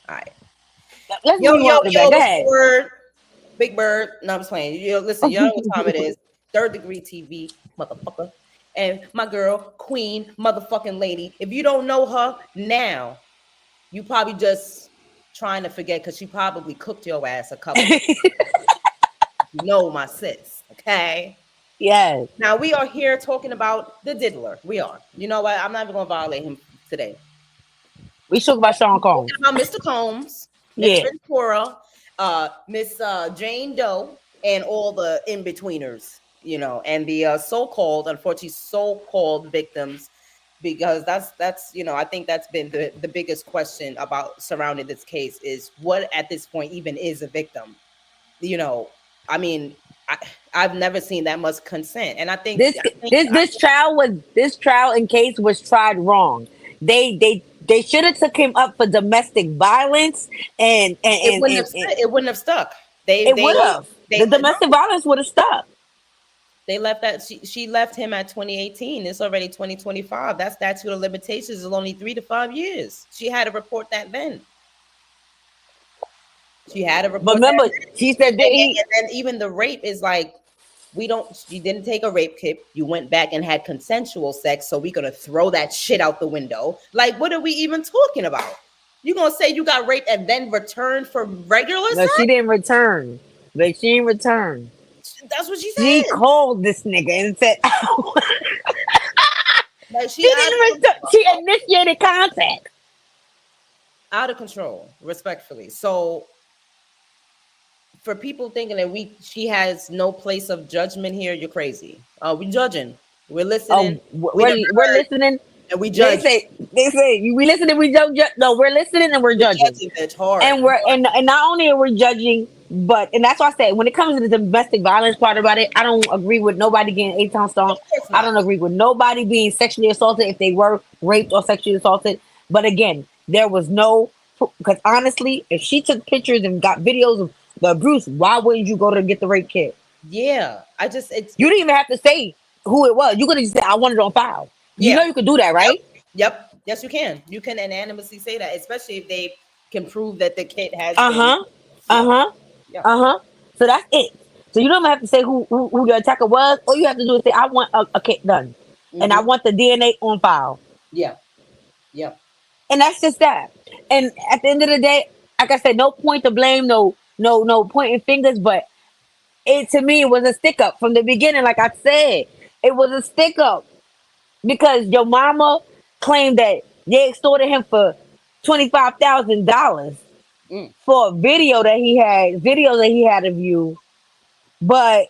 All right. Let's Yo, move yo, on to that. yo, Go what's the ahead. word? Big Bird. No, I'm just playing. Yo, listen, you know what time it is. Third degree TV, motherfucker. And my girl, Queen, motherfucking lady. If you don't know her now, you probably just trying to forget because she probably cooked your ass a couple times. You know my sis, okay? Yes. Now we are here talking about the diddler. We are. You know what? I'm not even gonna violate him today. We spoke about Sean Combs. Talking about Mr. Combs, Miss Yeah. Ventura, Miss Jane Doe, and all the in-betweeners, and the so-called, unfortunately, so-called victims, because that's I think that's been the biggest question about surrounding this case is what at this point even is a victim. You know, I mean, I, I've never seen that much consent, and I think This I think this I, this trial and case was tried wrong. They should have took him up for domestic violence and it wouldn't have stuck. They it would they have. they The no, domestic violence would have stopped. They left that she left him at 2018. It's already 2025. That statute of limitations is only 3 to 5 years. She had to report that then. She had to But report that remember, then. she said that he And then even the rape is like, we don't. You didn't take a rape kit. You went back and had consensual sex. So we're gonna throw that shit out the window. Like, what are we even talking about? You gonna say you got raped and then return for regular no, she sex? didn't return. But she didn't return. That's what she She said. called this nigga and said Like she didn't return. She initiated contact. out of control, respectfully. So for people thinking that she has no place of judgment here, you're crazy. We judging, we're listening, Oh, we never we're heard, listening. and we They judge. say we listening. We don't judge. No, we're listening and we're We're judging. judging, bitch, hard. And and not only are we judging, but and that's why I say when it comes to the domestic violence part about it, I don't agree with nobody getting 8 times Of stoned. course I not. don't agree with nobody being sexually assaulted if they were raped or sexually assaulted. But again, there was no because honestly, if she took pictures and got videos of the abuse, why wouldn't you go to get the rape kit? Yeah, I just You didn't even have to say who it was. You could have just said, "I want it on file." You yeah, know you could do that, yep, right? yep, yes, you can. You can unanimously say that, especially if they can prove that the kid has Uh been. huh. Uh Yep, huh. yep. Uh huh. So that's it. So you don't even have to say who the attacker was. All you have to do is say, I want a kit done. And I Hmm. want the DNA on file. Yeah, yep. And that's just that. And at the end of the day, like I said, no point to blame, no pointing fingers, but it to me it was a stick up from the beginning, like I said. It was a stick up because your mama claimed that they extorted him for $25,000 Mm. for a video that he had of you, but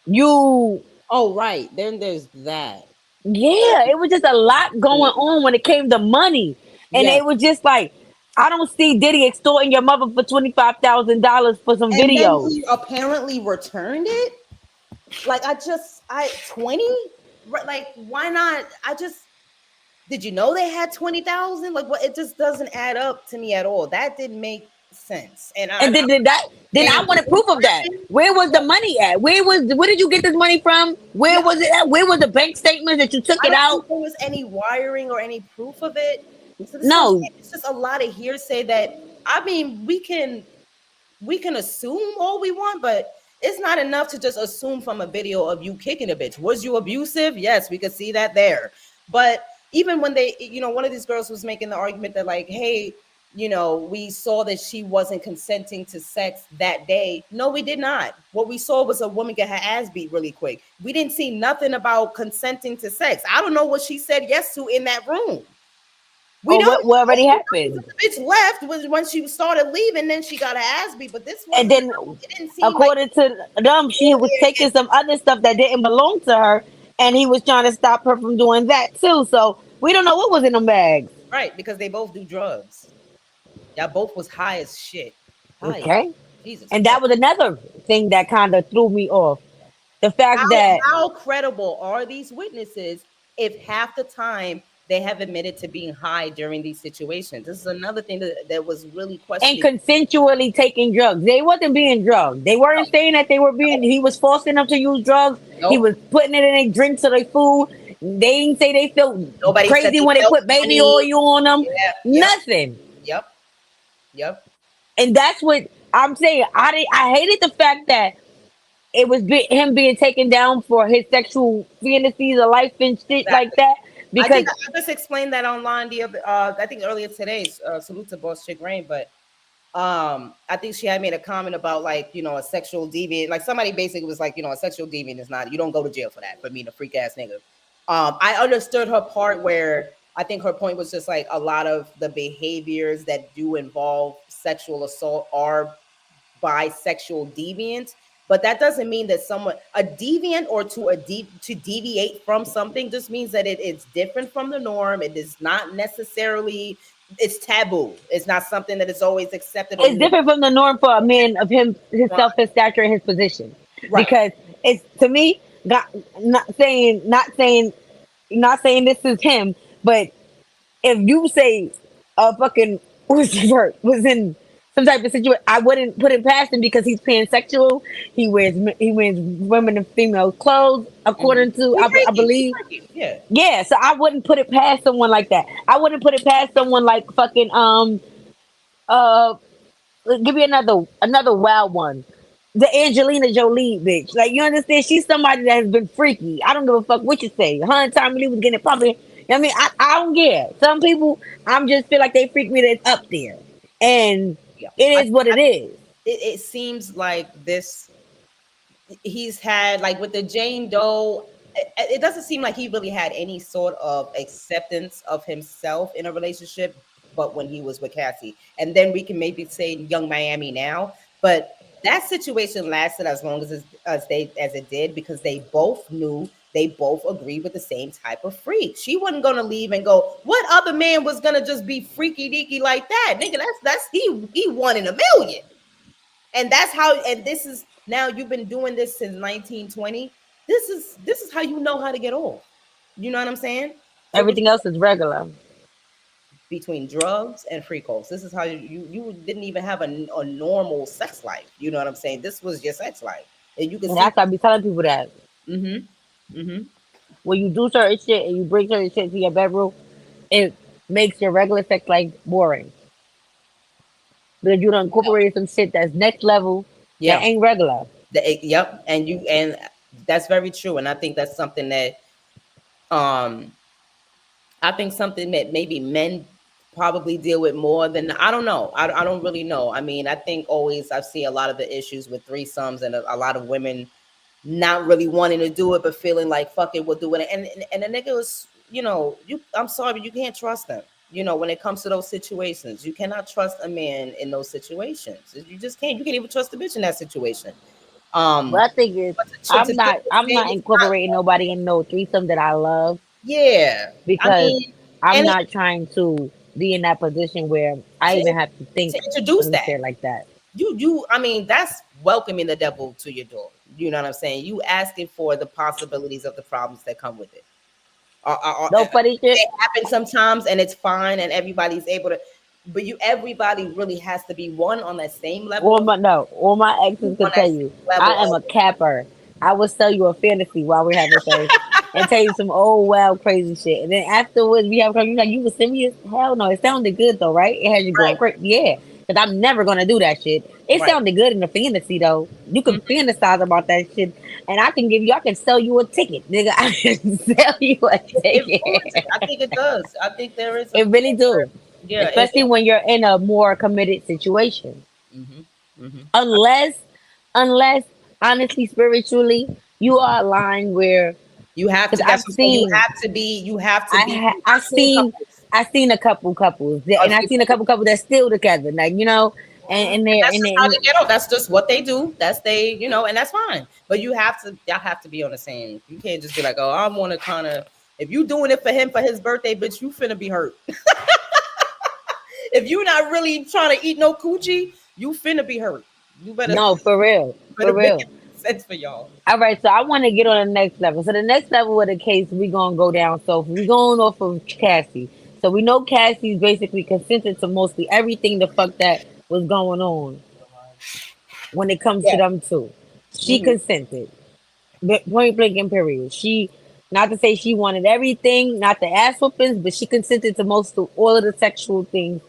you Oh, right. Then there's that. yeah, it was just a lot going Mhm. on when it came to money. And Yes. it was just like, I don't see Diddy extorting your mother for $25,000 for some And then videos. he apparently returned it. Like I 20? Like why not? Did you know they had 20,000? Like what, it just doesn't add up to me at all. That didn't make sense. And And I'm then saying I want to proof of that. Where was the money at? Where did you get this money from? Where yeah, was it at? Where was the bank statement that you took I it don't out? think there was any wiring or any proof of it. So this is what I'm No. saying. It's just a lot of hearsay that I mean we can assume all we want, but it's not enough to just assume from a video of you kicking a bitch. Was you abusive? Yes, we could see that there. But even when one of these girls was making the argument that like, hey, we saw that she wasn't consenting to sex that day. No, we did not. What we saw was a woman get her ass beat really quick. We didn't see nothing about consenting to sex. I don't know what she said yes to in that room. We Or don't what already know happened. the bitch left was when she started leaving. Then she got her ass beat. But this And wasn't. then It didn't seem like. according to them, she was taking some other stuff that didn't belong to her, and he was trying to stop her from doing that too. So we don't know what was in them bags. Right, because they both do drugs. Y'all both was high as shit. High as Okay. Jesus And Christ. that was another thing that kind of threw me off. The fact How that, how credible are these witnesses if half the time they have admitted to being high during these situations? This is another thing that was really and questioning. consensually taking drugs. They wasn't being drugged. They weren't saying that they were being, he was forcing them to use drugs. He Nope. was putting it in their drinks or their food. They didn't say they felt Nobody said crazy they when they felt put baby funny. oil on them. Yeah. Yep. Nothing. Yep. Yep. And that's what I'm saying. I hated the fact that it was him being taken down for his sexual fantasies of life and shit like Exactly. that. I think Because I just explained that online the other I think earlier today. Salute to Boss Chick Rain, but I think she had made a comment about like, a sexual deviant. Like somebody basically was like, a sexual deviant is not, you don't go to jail for that, for being a freak ass nigga. I understood her part where I think her point was just like a lot of the behaviors that do involve sexual assault are bisexual deviant, but that doesn't mean that someone a deviant or to deviate from something just means that it's different from the norm. It is not necessarily, it's taboo. It's not something that is always accepted or it's different from the norm for a man of him, himself, his stature, and his position. right. Because it's to me, not not saying this is him, but if you say a fucking what's the word was in some type of situation, I wouldn't put it past him because he's pansexual. He wears women and female clothes Mhm. according to He's I freaky. He's believe. freaky. Yeah. Yeah, so I wouldn't put it past someone like that. I wouldn't put it past someone like fucking uh give me another wild one. The Angelina Jolie bitch. Like you understand, she's somebody that has been freaky. I don't give a fuck what you say. Her and Tommy Lee was getting it popping. You know what I mean? I don't care. Some people I'm just feel like they freak me that's up there. And Yeah. it I, is what I it is. it seems like this he's had like with the Jane Doe, it doesn't seem like he really had any sort of acceptance of himself in a relationship, but when he was with Cassie. And then we can maybe say Young Miami now, but that situation lasted as long as it did because they both knew, they both agreed with the same type of freak. She wasn't gonna leave and go, what other man was gonna just be freaky deaky like that? Nigga, that's he one in a million. And that's how, and this is now you've been doing this since 1920. This is how you know how to get off. You know what I'm saying? It was Everything else is regular. between drugs and free calls. This is how you didn't even have a normal sex life. You know what I'm saying? This was your sex life. And you can And see that's why I be telling people that mm-hmm. Mm-hmm. when you do certain shit and you bring certain shit to your bedroom, it makes your regular sex life boring. Because you done incorporated some shit that's next level that Yeah. ain't regular. Yep. And that's very true. And I think that's something that um I think something that maybe men probably deal with more than I don't know. I don't really know. I mean, I think always I see a lot of the issues with threesomes and a lot of women not really wanting to do it, but feeling like fuck it, we'll do it. And the nigga was, you. I'm sorry, but you can't trust them. When it comes to those situations, you cannot trust a man in those situations. You just can't. You can't even trust a bitch in that situation. What Um, I think is but to deal with I'm men, not it's not. incorporating nobody in no threesome that I love Yeah, I because mean, I'm and not trying to be in that position where I to even have to think to introduce of that. shit like that. I mean, that's welcoming the devil to your door. You know what I'm saying? You asking for the possibilities of the problems that come with it. No funny shit. They happen sometimes and it's fine and everybody's able to, but everybody really has to be one on that same level All of my no, all my on exes could that tell same you, level I am of a capper. I will sell you a fantasy while we're having sex and tell you some old wild crazy shit. And then afterwards we have you like you were serious? Hell no, it sounded good though, right? It had you going right, crazy. Yeah. Because I'm never gonna do that shit. It right. sounded good in the fantasy though. You can Mhm. fantasize about that shit. And I can sell you a ticket, nigga. I can sell you a It influences. ticket. I think it does. I think there is a It really point where, do. yeah, Especially when you're in a more committed situation. hmm hmm Unless unless honestly spiritually you are aligned where you have to. because That's what I'm saying. You have to be. You have to be. I I've seen couples. I seen a couple couples and I I've seen a couple couples that's still together like and And they're that's just how they get off. That's just what they do. That's and that's fine. But y'all have to be on the same. You can't just be like, oh, I want to kind of. If you doing it for him for his birthday, bitch, you finna be hurt. If you not really trying to eat no coochie, you finna be hurt. You better no for better make real. it make sense for y'all. All right, so I want to get on the next level. So the next level of the case we gonna go down. So we going off of Cassie. So we know Cassie's basically consented to mostly everything the fuck that was going on when it comes to Yeah. them two. She hmm consented. Point blank and period. She, not to say she wanted everything, not the ass whoopings, but she consented to most of all of the sexual things.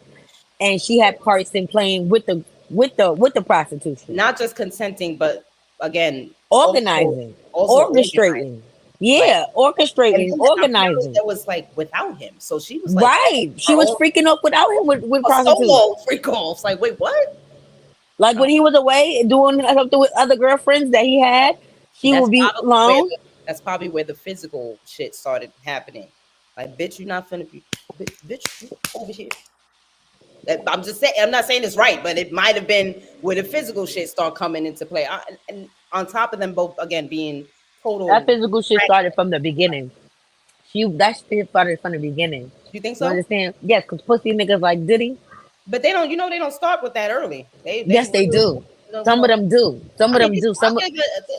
and she had parts in playing with the prostitution, Not just consenting, but again, also organizing, organizing. orchestrating. Like, Yeah, and orchestrating, then apparently organizing. that was like without him. So she was like Right. She her was own freaking up without him with a prostitutes. solo freak offs. Like, wait, what? Like when he was away doing something with other girlfriends that he had, she That's would be probably where alone. the physical shit started happening. Like, bitch, you're not finna be, bitch, you over here. I'm just saying. I'm not saying it's right, but it might have been where the physical shit start coming into play. And on top of them both again being That total physical shit started crackheads. from the beginning. That shit started from the beginning. You think You so? understand? Yes, because pussy niggas like Diddy. But they don't. You know, they don't start with that early. They Yes, they real. do. You Some of know. them do. Some I of mean, them do.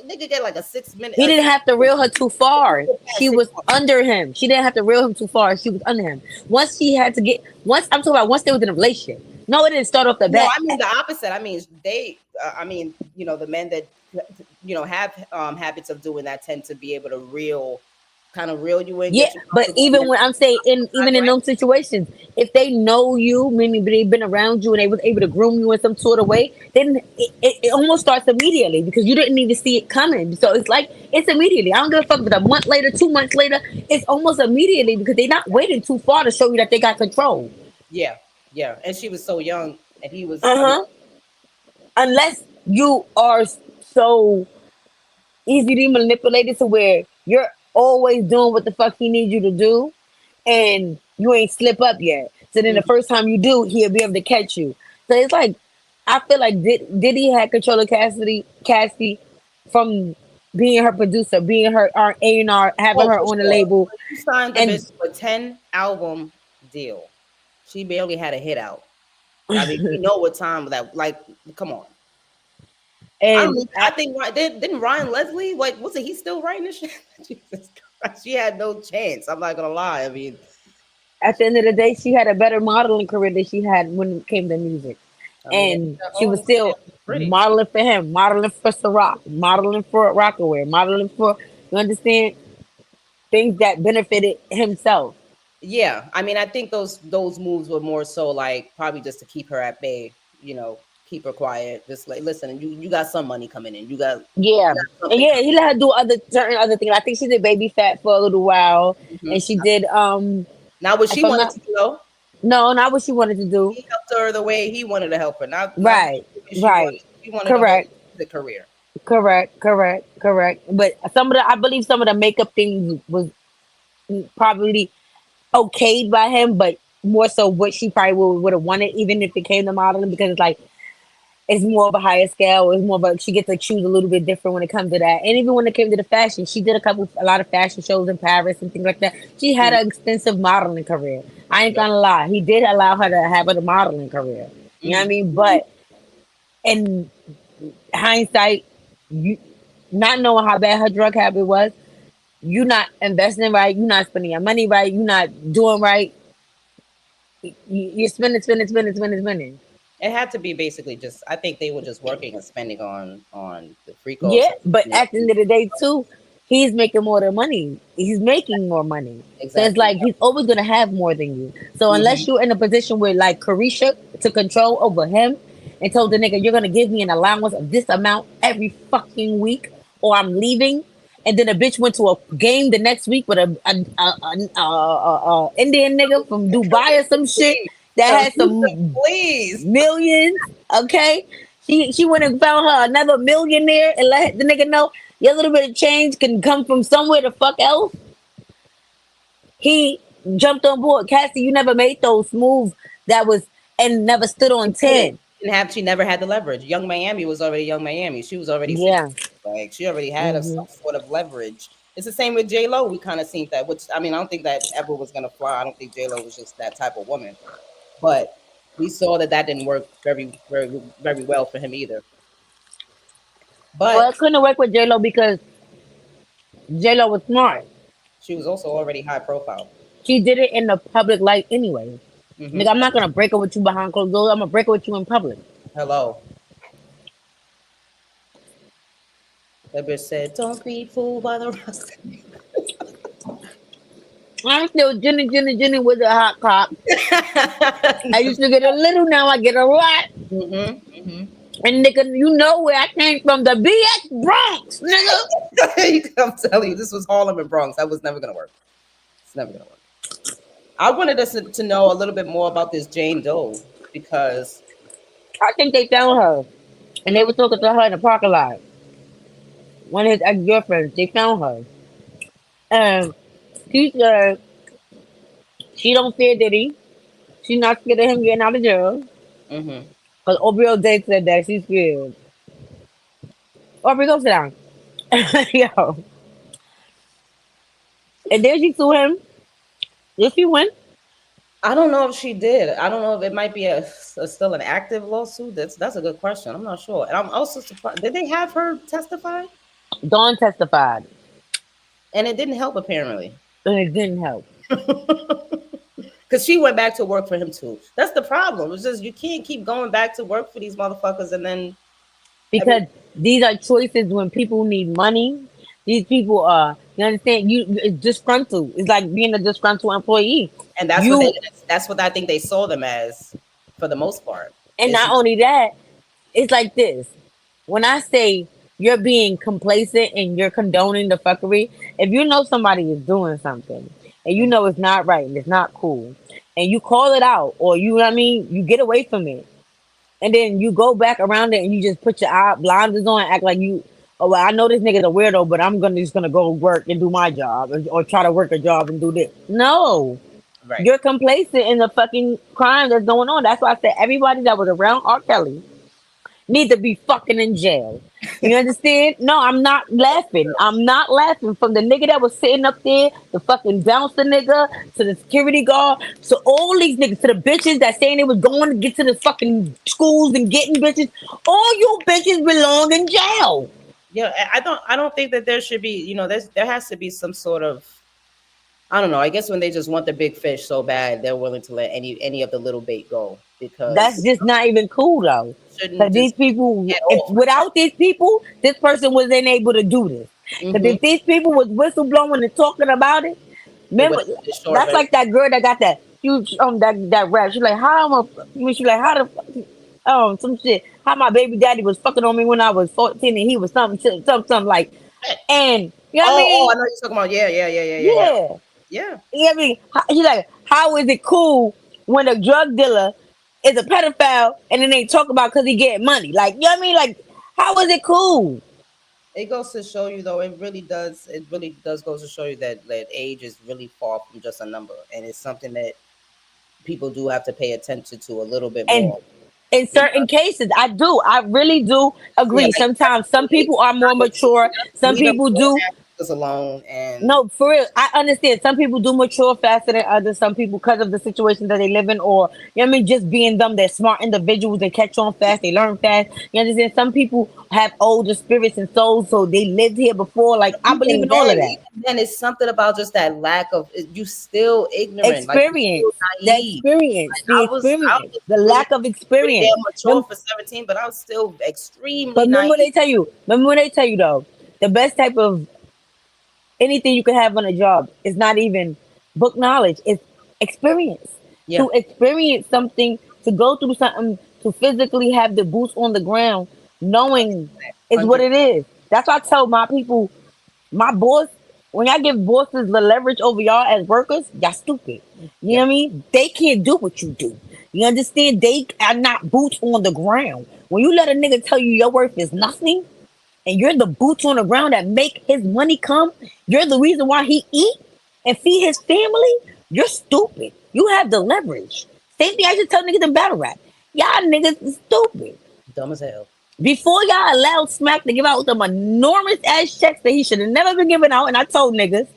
they could get like a 6 minute. He didn't have to reel her too far. Past She six was months. under him. She didn't have to reel him too far. She was under him. Once she had to get. Once I'm talking about once they was in a relationship. No, it didn't start off the No, bat. I mean the opposite. I mean they. I mean, the men that have habits of doing that tend to be able to kind of reel you in, Yeah, get you but comfortable, and then even when I'm saying even in right? those situations, if they know you, meaning they've been around you and they was able to groom you in some sort of way, then it almost starts immediately because you didn't even see it coming. So it's like it's immediately. I don't give a fuck if it's a month later, 2 months later. It's almost immediately because they're not waiting too far to show you that they got control. Yeah, yeah. And she was so young, and he was. Uh I mean, huh. Unless you are so easily manipulated to where you're always doing what the fuck he needs you to do and you ain't slip up yet. So then the mhm. first time you do, he'll be able to catch you. So it's like I feel like Diddy had control of Cassie from being her producer, being her A&R, having Oh, her for on the sure. label, You signed the and bitch to a 10 album deal. She barely had a hit out. I mean, we know what time that. Like, come on. I don't and even, I think didn't Ryan Leslie, like, wasn't he still writing this shit? Jesus Christ, she had no chance. I'm not gonna lie. I mean, at the end of the day, she had a better modeling career than she had when it came to music. at And that she was moment, yeah, still pretty. modeling for him, modeling for Ciroc, modeling for Rockaway, modeling for, you understand, things that benefited himself. Yeah, I mean, I think those moves were more so like probably just to keep her at bay. Keep her quiet. Just like, listen, you got some money coming in. Yeah. You got And something yeah, he let her do other certain other things. I think she did Baby Fat for a little while. coming. And she did Not what if she I'm wanted not to do though. no, not what she wanted to do. He helped her the way he wanted to help her. Not Right. the way she wanted. Right. She wanted a whole Correct. music career. Correct. But I believe some of the makeup things was probably okayed by him, but more so what she probably would have wanted, even if it came to modeling, because it's like it's more of a higher scale. It's more of a she gets to choose a little bit different when it comes to that. And even when it came to the fashion, she did a lot of fashion shows in Paris and things like that. She had Mhm. an extensive modeling career. I ain't Yep. gonna lie, he did allow her to have a modeling career. You know what I Mhm. mean? But in hindsight, you not knowing how bad her drug habit was, you not investing right, you not spending your money right, you not doing right. You're spending. It had to be basically just. I think they were just working and spending on the freak offs Yeah, and but you at the know, end of the day, too, he's making more than money. He's making more money. So it's exactly. like he's always gonna have more than you. So unless Hmm. you're in a position where like Carisha took control over him and told the nigga, you're gonna give me an allowance of this amount every fucking week, or I'm leaving. And then a bitch went to a game the next week with a Indian nigga from Dubai or some shit Please, that had Teresa, some please. millions. Okay, she went and found her another millionaire and let the nigga know your little bit of change can come from somewhere the fuck else. He jumped on board. Cassie, you never made those moves that was and never stood She on didn't. 10. She never had the leverage. Young Miami was already Young Miami. She was already Yeah. 60. Like she already had Hmm. some sort of leverage. It's the same with J Lo. We kind of seen that, which I mean, I don't think that ever was gonna fly. I don't think J Lo was just that type of woman. But we saw that didn't work very well for him either. Well, But it couldn't work with J Lo because J Lo was smart. she was also already high profile. She did it in the public light anyway. Hmm. Nigga, I'm not gonna break up with you behind closed doors. I'm gonna break up with you in public. Hello, that bitch said, "Don't be fooled by the rust." I'm still Jenny with a hot cop. I used to get a little, now I get a lot. Mm-hmm. Mm-hmm. And nigga, you know where I came from, the BX Bronx, nigga. I'm telling you, this was Harlem and Bronx. That was never gonna work. It's never gonna work. I wanted us to know a little bit more about this Jane Doe because I think they found her. And they mm, were talking to her in the parking lot. One of his ex-girlfriends, they found her. And she said she don't fear Diddy. She's not scared of him getting out of jail. mm-hmm. Because Obril Day said that she's scared. Aubrey, go sit down. Yo. And then she sued him. Did she win? I don't know if she did. I don't know if it might be a still an active lawsuit. That's a good question. I'm not sure. And I'm also surprised. Did they have her testify? Dawn testified. And it didn't help apparently. And it didn't help. Because she went back to work for him too. That's the problem. It's just you can't keep going back to work for these motherfuckers and then Because these are choices when people need money. These people are, you understand, it's disgruntled. It's like being a disgruntled employee. and You that's what I think they saw them as for the most part. And It's not only that, it's like this. When I say you're being complacent and you're condoning the fuckery, if you know somebody is doing something and you know it's not right and it's not cool, and you call it out, or you know what I mean, you get away from it, and then you go back around it and you just put your eye blinders on and act like you, oh well, I know this nigga's a weirdo, but I'm gonna just gonna go work and do my job, or try to work a job and do this. No, right. you're complacent in the fucking crime that's going on. That's why I said everybody that was around R. Kelly need to be fucking in jail. You understand? No, I'm not laughing. I'm not laughing. From the nigga that was sitting up there, the fucking bouncer nigga, to the security guard, to all these niggas, to the bitches that saying they was going to get to the fucking schools and getting bitches. All you bitches belong in jail. Yeah, I don't think that there should be, there has to be some sort of, I don't know. I guess when they just want the big fish so bad, they're willing to let any of the little bait go That's because just not even cool though. shouldn't Because these just people, get if off. without these people, this person wasn't able to do this. Because Mm-hmm. if these people was whistleblowing and talking about it, It would remember, have been short that's version. like that girl that got that huge that rap. She's like, how am I? She's like, how the some shit. How my baby daddy was fucking on me when I was 14 and he was something shit, something like, and you know what I Oh, mean? I know you're talking about. Yeah, yeah, yeah, yeah, yeah, yeah. Yeah. Yeah. You know what I mean? She's like, how is it cool when a drug dealer is a pedophile and then they talk about because he getting money? Like, you know what I mean? Like, how is it cool? It goes to show you, though. It really does. It really does goes to show you that age is really far from just a number, and it's something that people do have to pay attention to a little bit And more. in certain Because cases, I really do yeah, agree. like Sometimes some people are more mature. Some leave them people do. alone, and No, for real. I understand. Some people do mature faster than others. Some people, because of the situation that they live in, or you know what I mean, just being them, they're smart individuals. They catch on fast. They learn fast. You understand? Some people have older spirits and souls, so they lived here before. Like I believe in all of that. even then, it's something about just that lack of you still ignorant, like you Experience, still the naive. experience, Like the I experience, was the really lack of pretty experience. damn mature for 17, but I was still But extremely remember what naive. they tell you. Remember what they tell you though. The best type of anything you can have on a job is not even book knowledge. It's experience. Yeah, To experience something, to go through something, to physically have the boots on the ground, knowing is what 100. it is. That's why I tell my people, my boss, when I give bosses the leverage over y'all as workers, y'all stupid. You know Yeah, what I mean? They can't do what you do. You understand? They are not boots on the ground. When you let a nigga tell you your worth is nothing, and you're the boots on the ground that make his money come, you're the reason why he eat and feed his family, you're stupid. You have the leverage. Same thing I should tell niggas in battle rap. Y'all niggas is stupid. dumb as hell. Before y'all allowed Smack to give out them enormous ass checks that he should have never been giving out, and I told niggas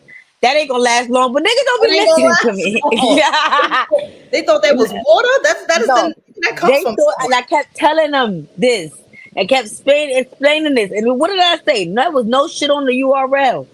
that ain't gonna last long, but niggas don't It be ain't gonna listening to last me. long. They thought that was water. That is No, that comes they from thought, and somewhere. I kept telling them this. I kept explaining this. And what did I say? There was no shit on the URL.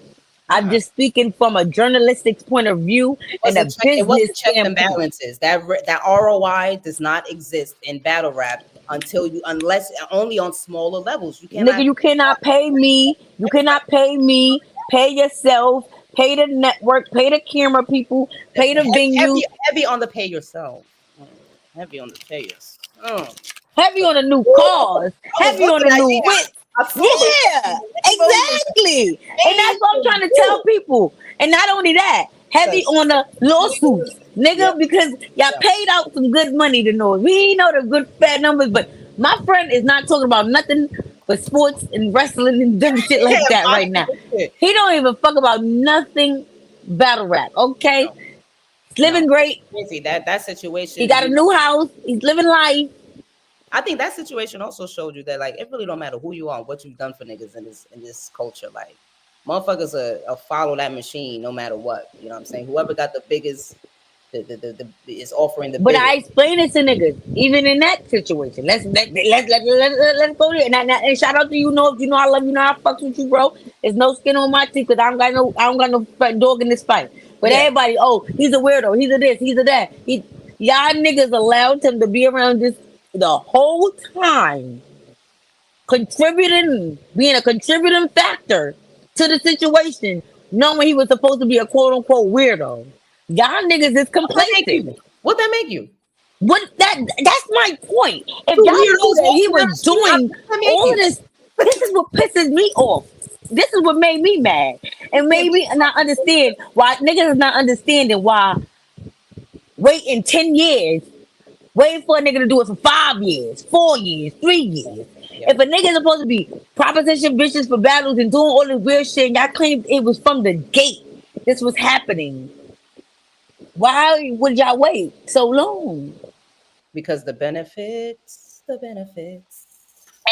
I'm Uh-uh. just speaking from a journalistic point of view and a It business wasn't checks and standpoint. balances. That ROI does not exist in battle rap unless only on smaller levels. You Nigga, cannot you cannot pay me. You cannot pay me. Pay yourself. pay the network, pay the camera people, It's pay the venue, heavy on the pay yourself. Mm, heavy on the pay yourself. heavy on the new Ooh, cars, I was heavy on looking the at new yeah. whips. I saw those Yeah, exactly. And that's what I'm amazing. trying to tell Ooh, people. And not only that, heavy because on the lawsuits, yeah, nigga, because y'all yeah, paid out some good money to know. We know the good fat numbers, but my friend is not talking about nothing but sports and wrestling and dumb shit yeah, like that right boxing now. and shit. He don't even fuck about nothing battle rap, okay? No, He's no, living great. crazy. That He situation. got a new house. He's living life. I think that situation also showed you that like it really don't matter who you are, what you've done for niggas in this culture. Like motherfuckers are follow that machine no matter what. You know what I'm saying? Whoever got the biggest, the is offering the But biggest. I explain it to niggas, even in that situation. Let's go there. And shout out to you, know, you know I love you, know I fucks with you, bro. There's no skin on my teeth because I don't got no dog in this fight. But Yeah, everybody, oh, he's a weirdo, he's a this, he's a that. Y'all niggas allowed him to be around this the whole time, contributing, being a contributing factor to the situation, knowing he was supposed to be a quote unquote weirdo. Y'all niggas is what that make you? complacent. What that make you? What that's my point. If Two y'all knew weirdos that he walking down was the street. doing What that make all of you? this, this is what pisses me off. This is what made me mad. You And can't made be me not understand why niggas is not understanding why waiting 10 years, waiting for a nigga to do it for 5 years, 4 years, 3 years. yeah, If a nigga is supposed to be proposition bitches for battles and doing all this weird shit, and y'all claimed it was from the gate this was happening. Why would y'all wait so long? because the benefits.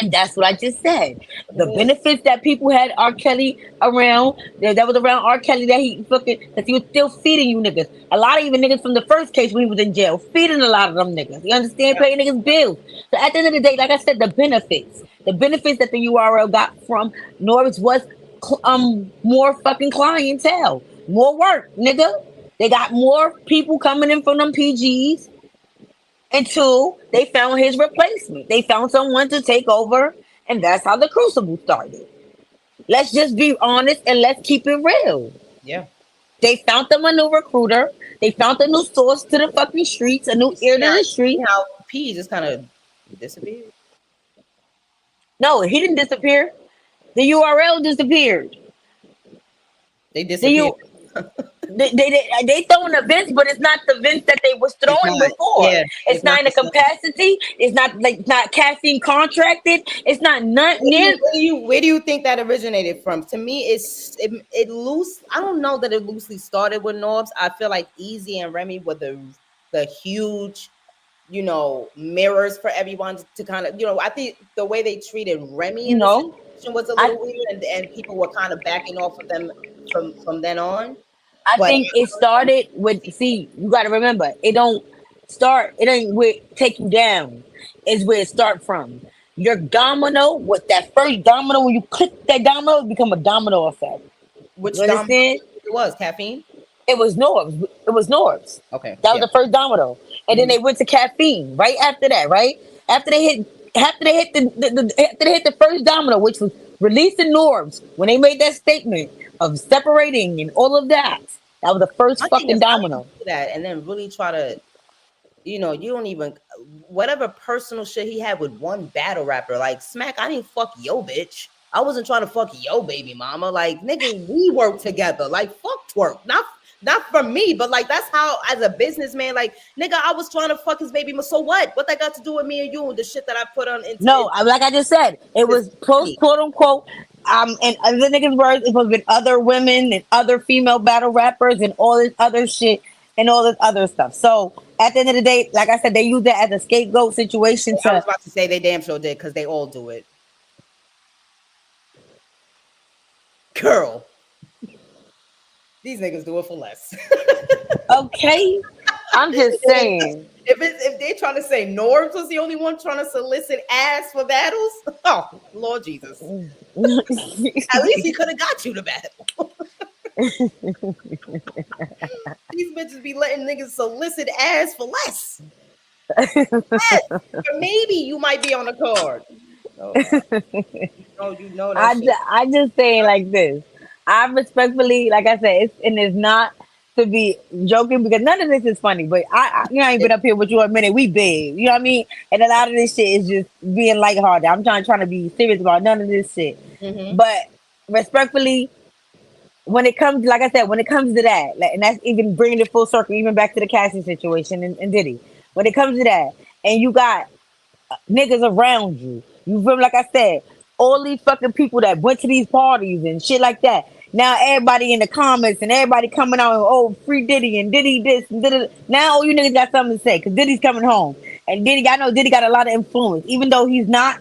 And that's what I just said. The It is. benefits that people had R. Kelly around, that was around R. Kelly that he fucking, that he was still feeding you niggas. A lot of even niggas from the first case when he was in jail, feeding a lot of them niggas. You understand? Yeah, Paying niggas bills. So at the end of the day, like I said, the benefits that the URL got from Norbs was more fucking clientele, more work, nigga. They got more people coming in from them PGs. And two, they found his replacement. They found someone to take over, and that's how the crucible started. Let's just be honest and let's keep it real. yeah. They found them a new recruiter. They found a new source to the fucking streets, a new ear to the You see street. how P just kind of disappeared. No, he didn't disappear. The URL disappeared. They The disappeared. U they throwing events, but it's not the events that they was It's throwing not. before. Yeah, It's it's not not in the the same. capacity. It's not like not caffeine contracted. It's not near. Where do you think that originated from? To me, it loose. I don't know that it loosely started with Norbs. I feel like Easy and Remy were the huge, mirrors for everyone to kind of, I think the way they treated Remy in the No, situation was a I little weird, and people were kind of backing off of them from then on. I But think it started with, see, you gotta remember, it ain't where it take you down. It's where it start from. Your domino, what that first domino, when you click that domino, it become a domino effect. You which Dom understand? it was caffeine? It was Norbs. It was Norbs. Okay, That was yeah. the first domino. And then Mhm. they went to caffeine right after that, right? After they hit the first domino, which was releasing Norbs, when they made that statement of separating and all of that, that was the first My thing fucking is, how do you domino. do that and then really try to, you don't even whatever personal shit he had with one battle rapper like Smack. I didn't fuck yo bitch. I wasn't trying to fuck yo baby mama. Like nigga, we work together. Like fuck twerk, not for me, but like that's how as a businessman. Like nigga, I was trying to fuck his baby mama. So what that got to do with me and you and the shit that I put on into No, like I just said, it this was post money? quote unquote. And other niggas' words, it was with other women and other female battle rappers and all this other shit and all this other stuff. So at the end of the day, like I said, they use that as a scapegoat situation I was to about to say they damn sure did because they all do it. Girl, these niggas do it for less. okay. I'm just saying. If they're trying to say Norbs was the only one trying to solicit ass for battles, oh Lord Jesus, at least he could have got you to battle. These bitches be letting niggas solicit ass for less. Yes, or maybe you might be on the card. No, no, you know that shit. I just saying like this. I respectfully, like I said, it's not to be joking because none of this is funny. But I ain't been up here with you a minute. We big, you know what I mean? And a lot of this shit is just being lighthearted. I'm trying to be serious about none of this shit. Mm-hmm. But respectfully, when it comes, like I said, when it comes to that, like, and that's even bringing it full circle, even back to the Cassie situation and Diddy. When it comes to that, and you got niggas around you. You feel me? Like I said, all these fucking people that went to these parties and shit like that. Now everybody in the comments and everybody coming out and oh free Diddy and Diddy this and Diddy. Now all you niggas got something to say because Diddy's coming home and Diddy. I know Diddy got a lot of influence, even though he's not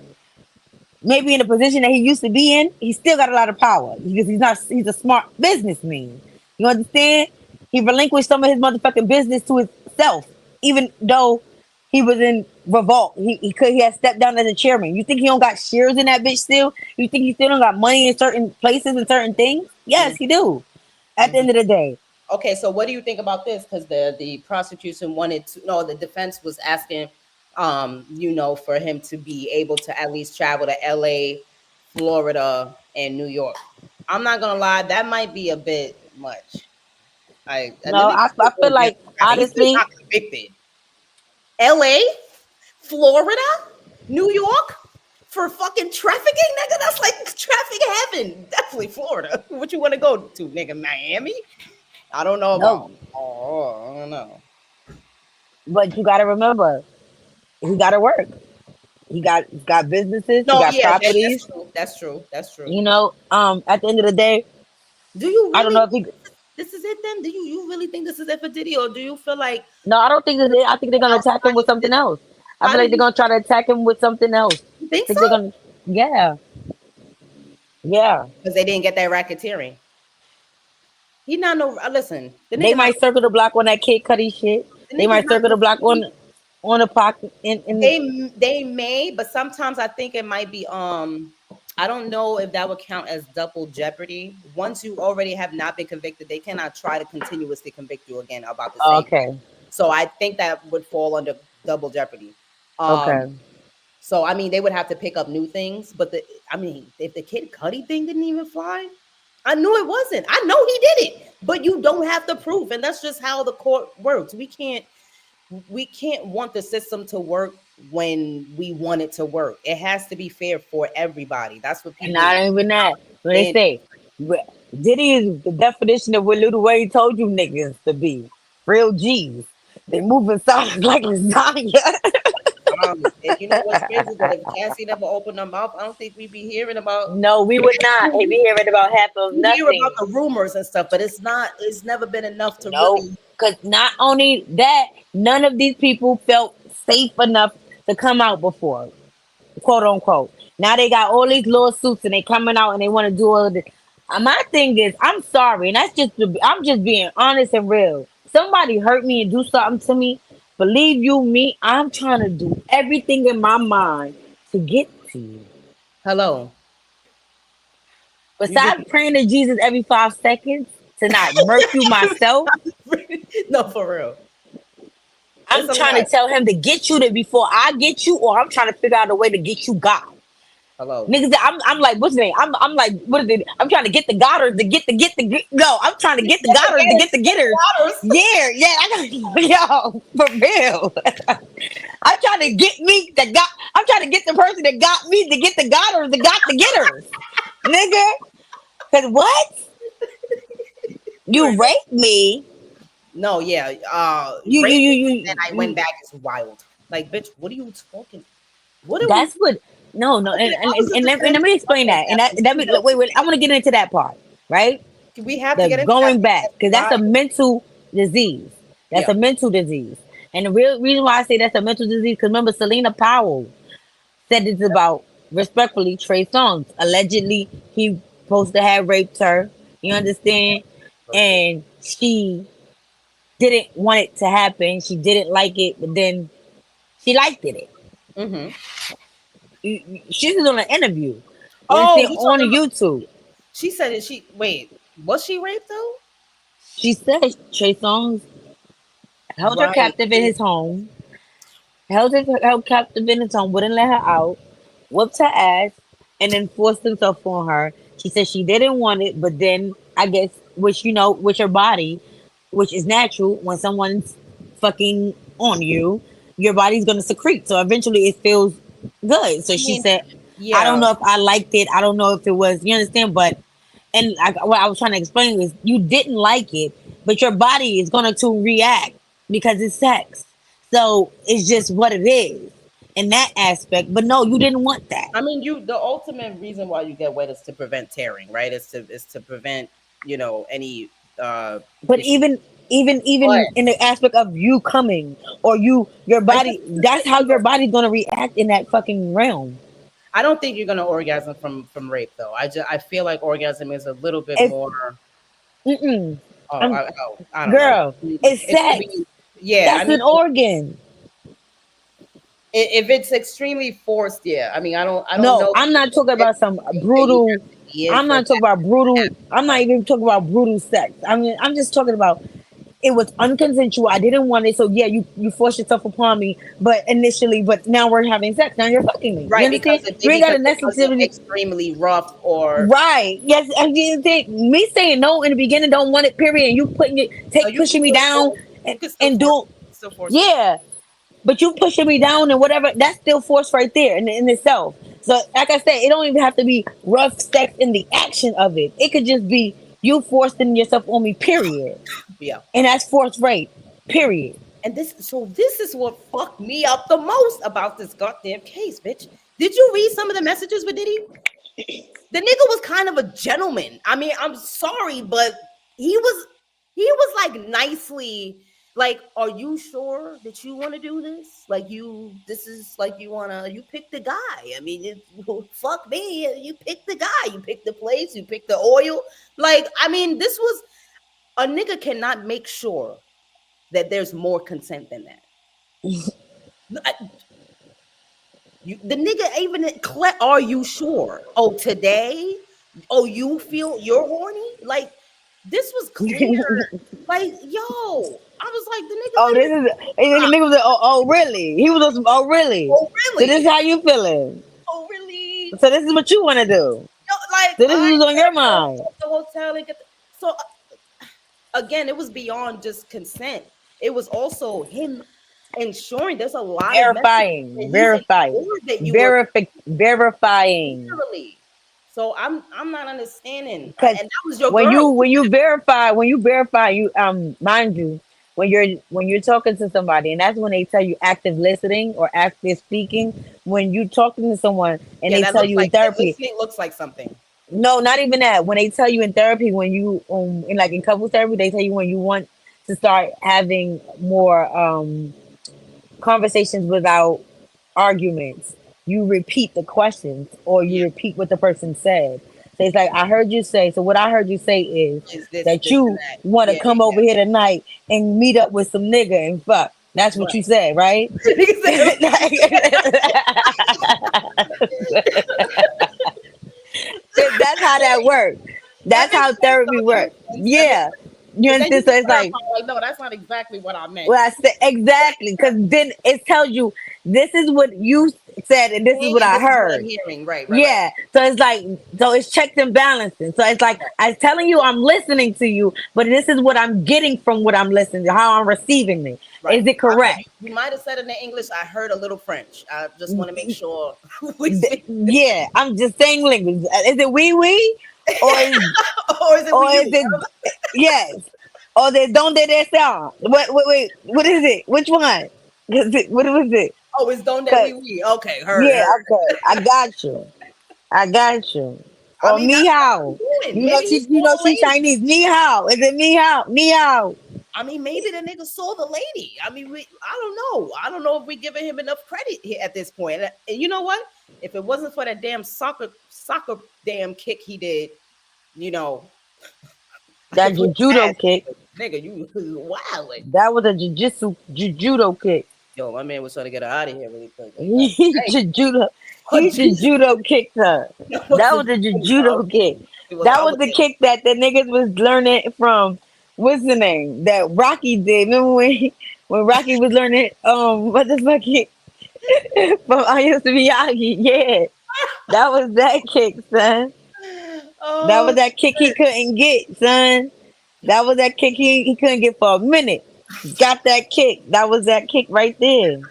maybe in the position that he used to be in. He still got a lot of power because he's not. He's a smart businessman. You understand? He relinquished some of his motherfucking business to himself, even though he was in revolt. He had stepped down as a chairman. You think he don't got shares in that bitch still? You think he still don't got money in certain places and certain things? Yes, he do. At the Mm-hmm. end of the day. Okay, so what do you think about this? Because the prosecution wanted to, no, the defense was asking, for him to be able to at least travel to LA, Florida, and New York. I'm not gonna lie, that might be a bit much. And the No, nigga still I feel going down like for traffic. He's still honestly, not convicted. LA, Florida, New York for fucking trafficking, nigga. That's like traffic heaven. Definitely Florida. What you want to go to, nigga? Miami? I don't know about. no. Oh, I don't know. But you gotta remember, he gotta work. He's got businesses, he No, got yeah, that's properties. true. That's true. That's true. At the end of the day, Do you I don't really know if think he. this is it then? Do you really think this is it for Diddy, or do you feel like No, I don't think that I think they're gonna attack him outside with of this? something else. I How feel do like they're you, gonna try to attack him with something else. you I think think so? they're gonna, yeah, yeah. Because they didn't get that racketeering. He not no. Listen, the They nigga not. might circle the block on that Kid Cudi shit. The They nigga's might not circle no the block fool. on the pocket in. They may, but sometimes I think it might be I don't know if that would count as double jeopardy. Once you already have not been convicted, they cannot try to continuously convict you again about the same thing. Okay, So I think that would fall under double jeopardy. Um okay. so I mean they would have to pick up new things, but if the Kid Cudi thing didn't even fly, I knew it wasn't. I know he did it, but you don't have the proof, and that's just how the court works. We can't want the system to work when we want it to work. It has to be fair for everybody. That's what And people not even that. When they then say Diddy is the definition of what Lil Wayne told you niggas to be real G's. They moving silent like lasagna. and you know what's crazy? That if Cassie never opened her mouth, I don't think we'd be hearing about No, we would not. Hey, be hearing about half of we hear about nothing. the rumors and stuff, but it's never been enough to No, really. because not only that, none of these people felt safe enough to come out before, quote unquote. Now they got all these lawsuits and they coming out and they want to do all of this. My thing is, I'm sorry, and I'm just being honest and real. Somebody hurt me and do something to me. Believe you me, I'm trying to do everything in my mind to get to you. Hello. You just Besides praying to Jesus every 5 seconds to not murk you myself, no, for real. It's I'm a trying to lot. tell him to get you there before I get you, or I'm trying to figure out a way to get you God. Hello. Niggas, I'm like, what's the name? I'm like, what is it? I'm trying to get the Goddard to no, I'm trying to get the Goddard to get the getters. Yeah, yeah, yo, for real. I'm trying to get me the God. I'm trying to get the person that got me to get the Goddard that got the getters, nigga. Cause what? You raped me. No, yeah. You, you, you, Raping you, and I went you. back is wild. Like, bitch, what are you talking? What are we? That's what. No, no, Okay, I was just and let defending me explain something that. And that that you wait, know. wait. I want to get into that part, right? We have to The get into that going back because because that's why? a mental disease. That's Yeah. a mental disease. And the real reason why I say that's a mental disease because remember Selena Powell said this about respectfully Trey Songz. Allegedly, he supposed to have raped her. You understand? Okay. And she didn't want it to happen. She didn't like it, but then she liked it. Mm-hmm. She was on an interview. You Oh, understand? you On talking about? YouTube. She said it. She wait. Was she raped though? She said Trey Songz held her Right. captive in his home, held captive in his home, wouldn't let her out, whooped her ass, and then forced himself on her. She said she didn't want it, but then I guess, which you know, with your body, which is natural, when someone's fucking on you, your body's gonna secrete. So eventually, it feels good. So I she mean, said, I don't yeah. know if I liked it. I don't know if it was. You understand? But and what I was trying to explain is, you didn't like it, but your body is gonna to react because it's sex. So it's just what it is in that aspect. But no, you didn't want that. I mean, the ultimate reason why you get wet is to prevent tearing, right? Is to prevent, any But issue. even But in the aspect of you coming, or your I guess body, it's the that's thing, how your body's gonna react in that fucking realm. I don't think you're gonna orgasm from rape though. I feel like orgasm is a little bit It's more. mm-mm. Oh, I'm, I don't know. girl, it's It could sex. be. Yeah, I That's mean, an organ. if it's extremely forced, yeah. I mean, I don't No, know I'm not talking if about some that you brutal. have to be in I'm for not talking that. about brutal. I'm not even talking about brutal sex. I mean, I'm just talking about, it was unconsensual. I didn't want it, so yeah, you forced yourself upon me. But initially, but now we're having sex. Now you're fucking me. You Right, understand? because it You ain't got because to it wasn't necessarily. extremely rough or Right. Yes. I didn't think me saying no in the beginning, don't want it, period. And you putting it, no, take pushing me down you can still and force do, it. You can still force it. yeah. But you pushing me down and whatever, that's still force right there in itself. So like I said, it don't even have to be rough sex in the action of it. It could just be you forcing yourself on me, period. Yeah. And that's force rape. Period. And this is what fucked me up the most about this goddamn case, bitch. Did you read some of the messages with Diddy? The nigga was kind of a gentleman. I mean, I'm sorry, but he was like nicely like, are you sure that you want to do this? Like this is like you pick the guy. I mean, fuck me, you pick the guy, you pick the place, you pick the oil. Like, I mean, this was a nigga cannot make sure that there's more consent than that. The nigga even are you sure? Oh, today? Oh, you feel you're horny? Like, this was clear. Like, yo, I was like, the nigga Oh, this literally, is, and the nigga was like, oh, really? He was on some, oh, really? oh So this really? is how you feeling? Oh really? So this is what you want to do? Yo, like, So this I is on gotta your go mind? to the hotel and get so again, it was beyond just consent. It was also him ensuring there's a lot of messages that Verifying, he's verifying, ensured that you were verifying. literally. So I'm not understanding. Because And that was your when girl. you verify, you mind you, when you're talking to somebody, and that's when they tell you active listening or active speaking. When you talking to someone and Yeah, they that tell looks you in like that therapy, listening looks like something. no, not even that. When they tell you in therapy, when you in like in couples therapy, they tell you when you want to start having more conversations without arguments, you repeat the questions or you Yeah. repeat what the person said. So it's like, I heard you say, so what I heard you say is Is this that this and you that. want to Yeah, come over here tonight and meet up with some nigga and fuck. That's what you right. said, right? That's how that works. That That's makes how sense therapy though. That works. makes sense. That makes Yeah. sense. You Because then you understand? So can it's clarify, like, like, no, that's not exactly what I meant. well, I said exactly, because then it tells you this is what you said and this is what And I this is what I'm heard. hearing. Right, right, right. Yeah. So it's like, so it's checks and balances. So it's like, Right, I'm telling you, I'm listening to you, but this is what I'm getting from what I'm listening to, how I'm receiving it. right. Is it correct? You might have said it in English. I heard a little French. I just want to make sure we speak, Yeah. I'm just saying language. Is it wee wee? Or is, or is it or with is you? it, yes. Or they don't they that sound? Wait. What is it? Which one? What was it? Oh, it's don't that 'Cause- we. Okay, heard, yeah, heard. okay. I got you. I got you. I Or mean, me that's what how? I'm doing. Maybe he You saw know the she's lady. Chinese. Ni hao. Is it ni hao? Ni hao. I mean, maybe the nigga saw the lady. I mean, I don't know. I don't know if we giving him enough credit here at this point. And you know what? If it wasn't for that damn soccer damn kick he did, you know, I That could put judo past kick. nigga. You wow. That was a judo kick. Yo, my man was trying to get her out of here really quick. Like, God, He dang. judo. Oh, He Jesus. judo kicked her. That That wasn't was a bro. judo kick. It was, That I was was the kick that the niggas was learning from. What's the name that Rocky did? Remember when Rocky was learning what the fuck from I used to be Miyagi? Yeah, that was that kick, son. That Oh was that kick he shit. couldn't get, son. That was that kick he couldn't get for a minute. Got that kick. That was that kick right there.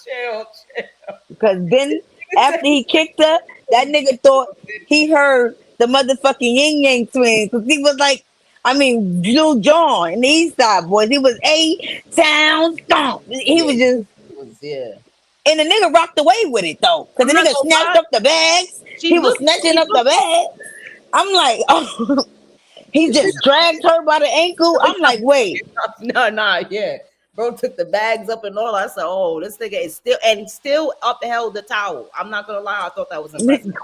Chill, chill. Because then Nigga said after he he kicked her, that nigga thought did. he heard the motherfucking Yin Yang twins. Because he was like, I mean, Lil Jon and the East Side Boys. He was A-Town Stomp. He Yeah, was just, it was yeah. and the nigga rocked away with it though. Because I'm the not nigga gonna snatched lie. up the bags. She He was looked. snatching She up the looked. bags. I'm like, oh, he She just dragged her by the ankle. I'm like, wait. no, no, yeah. Bro took the bags up and all. I said, "Oh, this nigga is still upheld the towel." I'm not gonna lie. I thought that was impressive.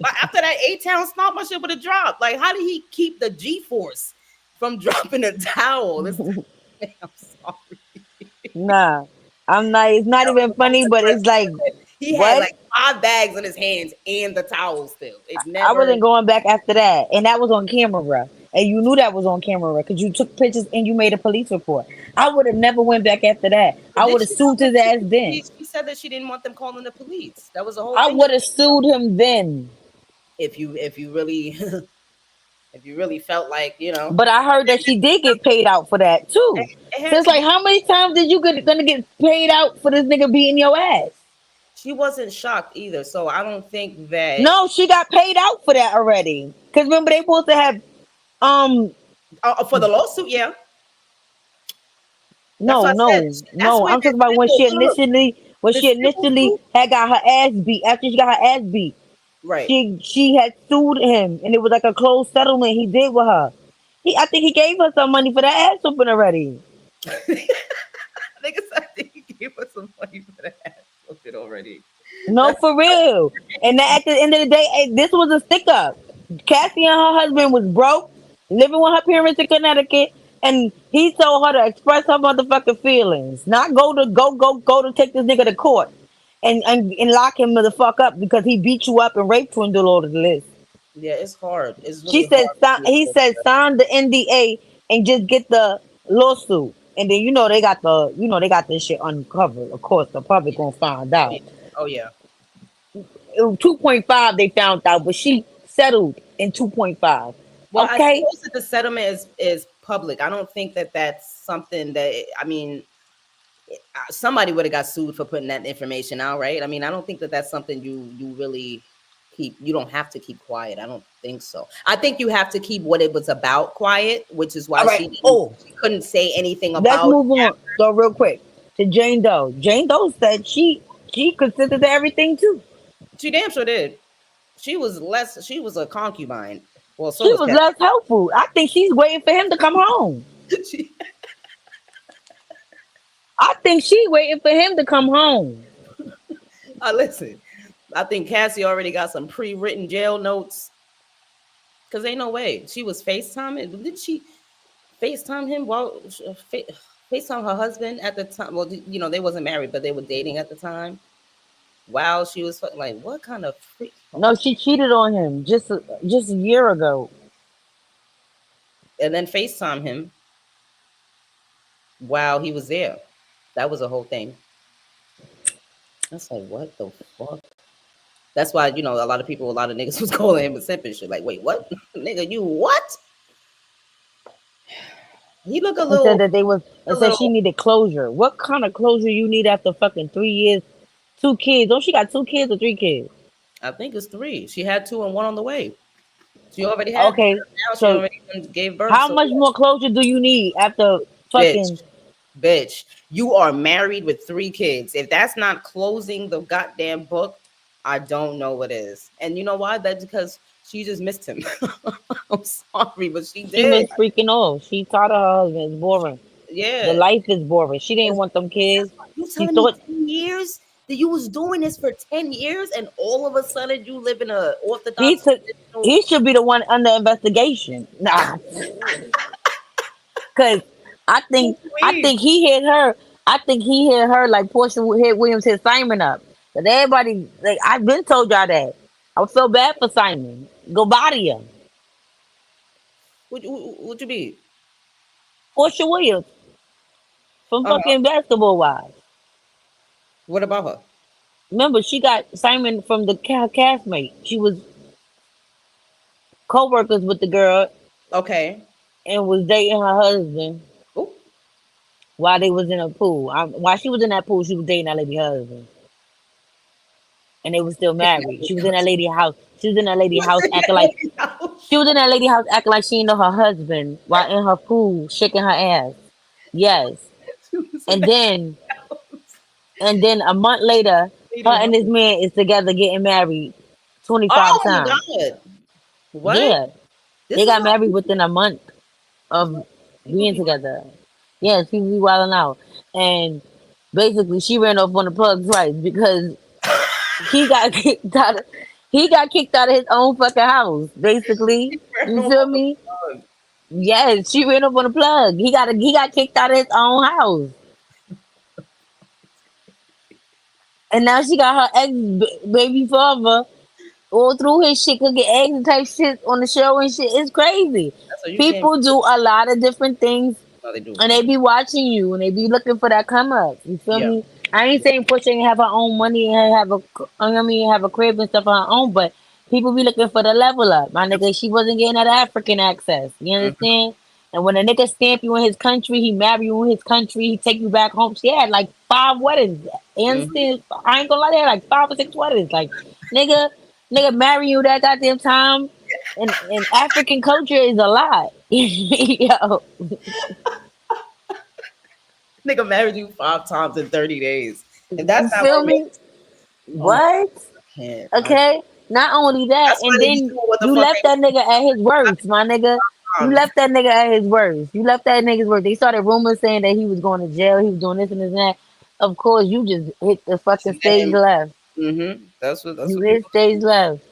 But after that A-Town stomp, my shit would have dropped. Like, how did he keep the G-force from dropping the towel? This, I'm sorry. Nah, I'm not. It's not That was even the most funny, but it's like, impressive. He had what? like 5 bags in his hands and the towel still. It I never. wasn't going back after that, and that was on camera, and you knew that was on camera because you took pictures and you made a police report. I would have never went back after that. I Did would have she want sued them his ass then. she said that she didn't want them calling the police. That was the whole I thing. would have sued him then. If you really if you really felt like But I heard that she did get paid out for that too. it So had it's to like, be. how many times did you gonna get paid out for this nigga beating your ass? She wasn't shocked either, so I don't think that. No, she got paid out for that already. Cause remember they supposed to have um For the lawsuit, yeah. That's no, what I said. no, That's no. where I'm the talking about civil look, when the she civil initially suit. had got her ass beat. After she got her ass beat, Right. she had sued him, and it was like a closed settlement he did with her. I think he gave her some money for that ass whooping already. Nigga said he gave us some money for that. Look it already. No, That's for real. And then at the end of the day, this was a stick up. Cassie and her husband was broke, living with her parents in Connecticut, and he told her to express her motherfucking feelings, not go to take this nigga to court and lock him the fuck up because he beat you up and raped you and did all of this. yeah. It's hard. It's She really said, hard he said, sign the NDA and just get the lawsuit. And then they got this shit uncovered. Of course, the public gonna find Oh yeah. out. Oh yeah. 2.5 they found out, but she settled in 2.5. Well, I Okay, suppose that the settlement is public. I don't think that that's something that I mean. Somebody would have got sued for putting that information out, right? I mean, I don't think that that's something you really keep. You don't have to keep quiet. I don't think so. I think you have to keep what it was about quiet, which is all why right. she didn't. Oh, She couldn't say anything let's about. move on. So real quick to Jane Doe. Jane Doe said she consented to everything too. She damn sure did. She was less. She was a concubine. Well, so She was was Cat. less helpful. I think she's waiting for him to come home. She, I think she waiting for him to come home. listen. I think Cassie already got some pre-written jail notes. Cause ain't no way she was FaceTiming. Did she FaceTime him while FaceTime her husband at the time? Well, they wasn't married, but they were dating at the time. While she was like, what kind of freak? No, she cheated on him just a year ago. And then FaceTime him while he was there. That was a whole thing. That's like, what the fuck? That's why a lot of people, a lot of niggas was calling him a simp and shit. Like, wait, what, nigga? You what? He look a And said little, that a and said she little. needed closure. What kind of closure you need after fucking 3 years, 2 kids? Don't she got 2 kids or 3 kids? I think it's 3. She had 2 and 1 on the way. She already had. Okay, Now she so already gave birth. how So much more closure do you need after fucking? bitch, bitch, you are married with 3 kids. If that's not closing the goddamn book, I don't know what is. And you know why? That's because she just missed him. I'm sorry, but she She did. missed freaking all. She thought her husband is boring. The Yeah. life is boring. She didn't want them kids. You She telling me thought 10 years that you was doing this for 10 years and all of a sudden you live in a he orthodox took. traditional. He should be the one under investigation. Nah, because I think he hit her. I think he hit her like Portia hit Williams hit Simon up. But everybody, like I've been told y'all that. I would feel bad for Simon. Go body him. What you mean? Portia Williams from Uh-huh. fucking Basketball Wives. What about her? Remember, she got Simon from the castmate. She was co-workers with the girl Okay. and was dating her husband Oh, while they was in a pool. While she was in that pool, she was dating that lady husband, and they was still married. She was in that lady house. She was in that lady house acting like she was in that lady house acting like she didn't know her husband while in her pool shaking her ass. Yes, and then a month later, her and this man is together getting married 25 oh my times. God. What? Yeah, This they is got how married people, within a month of people being be. together. Yeah, she be wilding out. And basically she ran off on the plug twice because he got kicked out of he got kicked out of his own fucking house, basically. You feel me? Yes, she ran up on the plug. He got kicked out of his own house. And now she got her baby father all through his shit, cooking eggs and type shit on the show and shit. It's crazy. That's what you can't. People do a lot of different things No, they do. and They they do. be watching you and they be looking for that come up. You feel Yeah. me? I ain't saying Portia ain't have her own money and have I mean have a crib and stuff of her own, but people be looking for the level up. My nigga, she wasn't getting that African access. You Mhm. understand? And when a nigga stamp you in his country, he marry you in his country, he take you back home. She had like 5 weddings. You Mhm. understand? I ain't gonna lie, they had like 5 or 6 weddings. Like nigga, nigga marry you that goddamn time. And African culture is a lot. Yo. Nigga married you 5 times in 30 days. If that's You not feel me? romantic, oh my, What? I can't. Okay. Not only that, That's why and they be then doing what the you fuck left they that nigga at his worst, my nigga. You times. left that nigga at his worst. You left that nigga's worst. They started rumors saying that he was going to jail. He was doing this and this and that. Of course, you just hit the fucking Let stage him. left. That's You what hit people. stage left,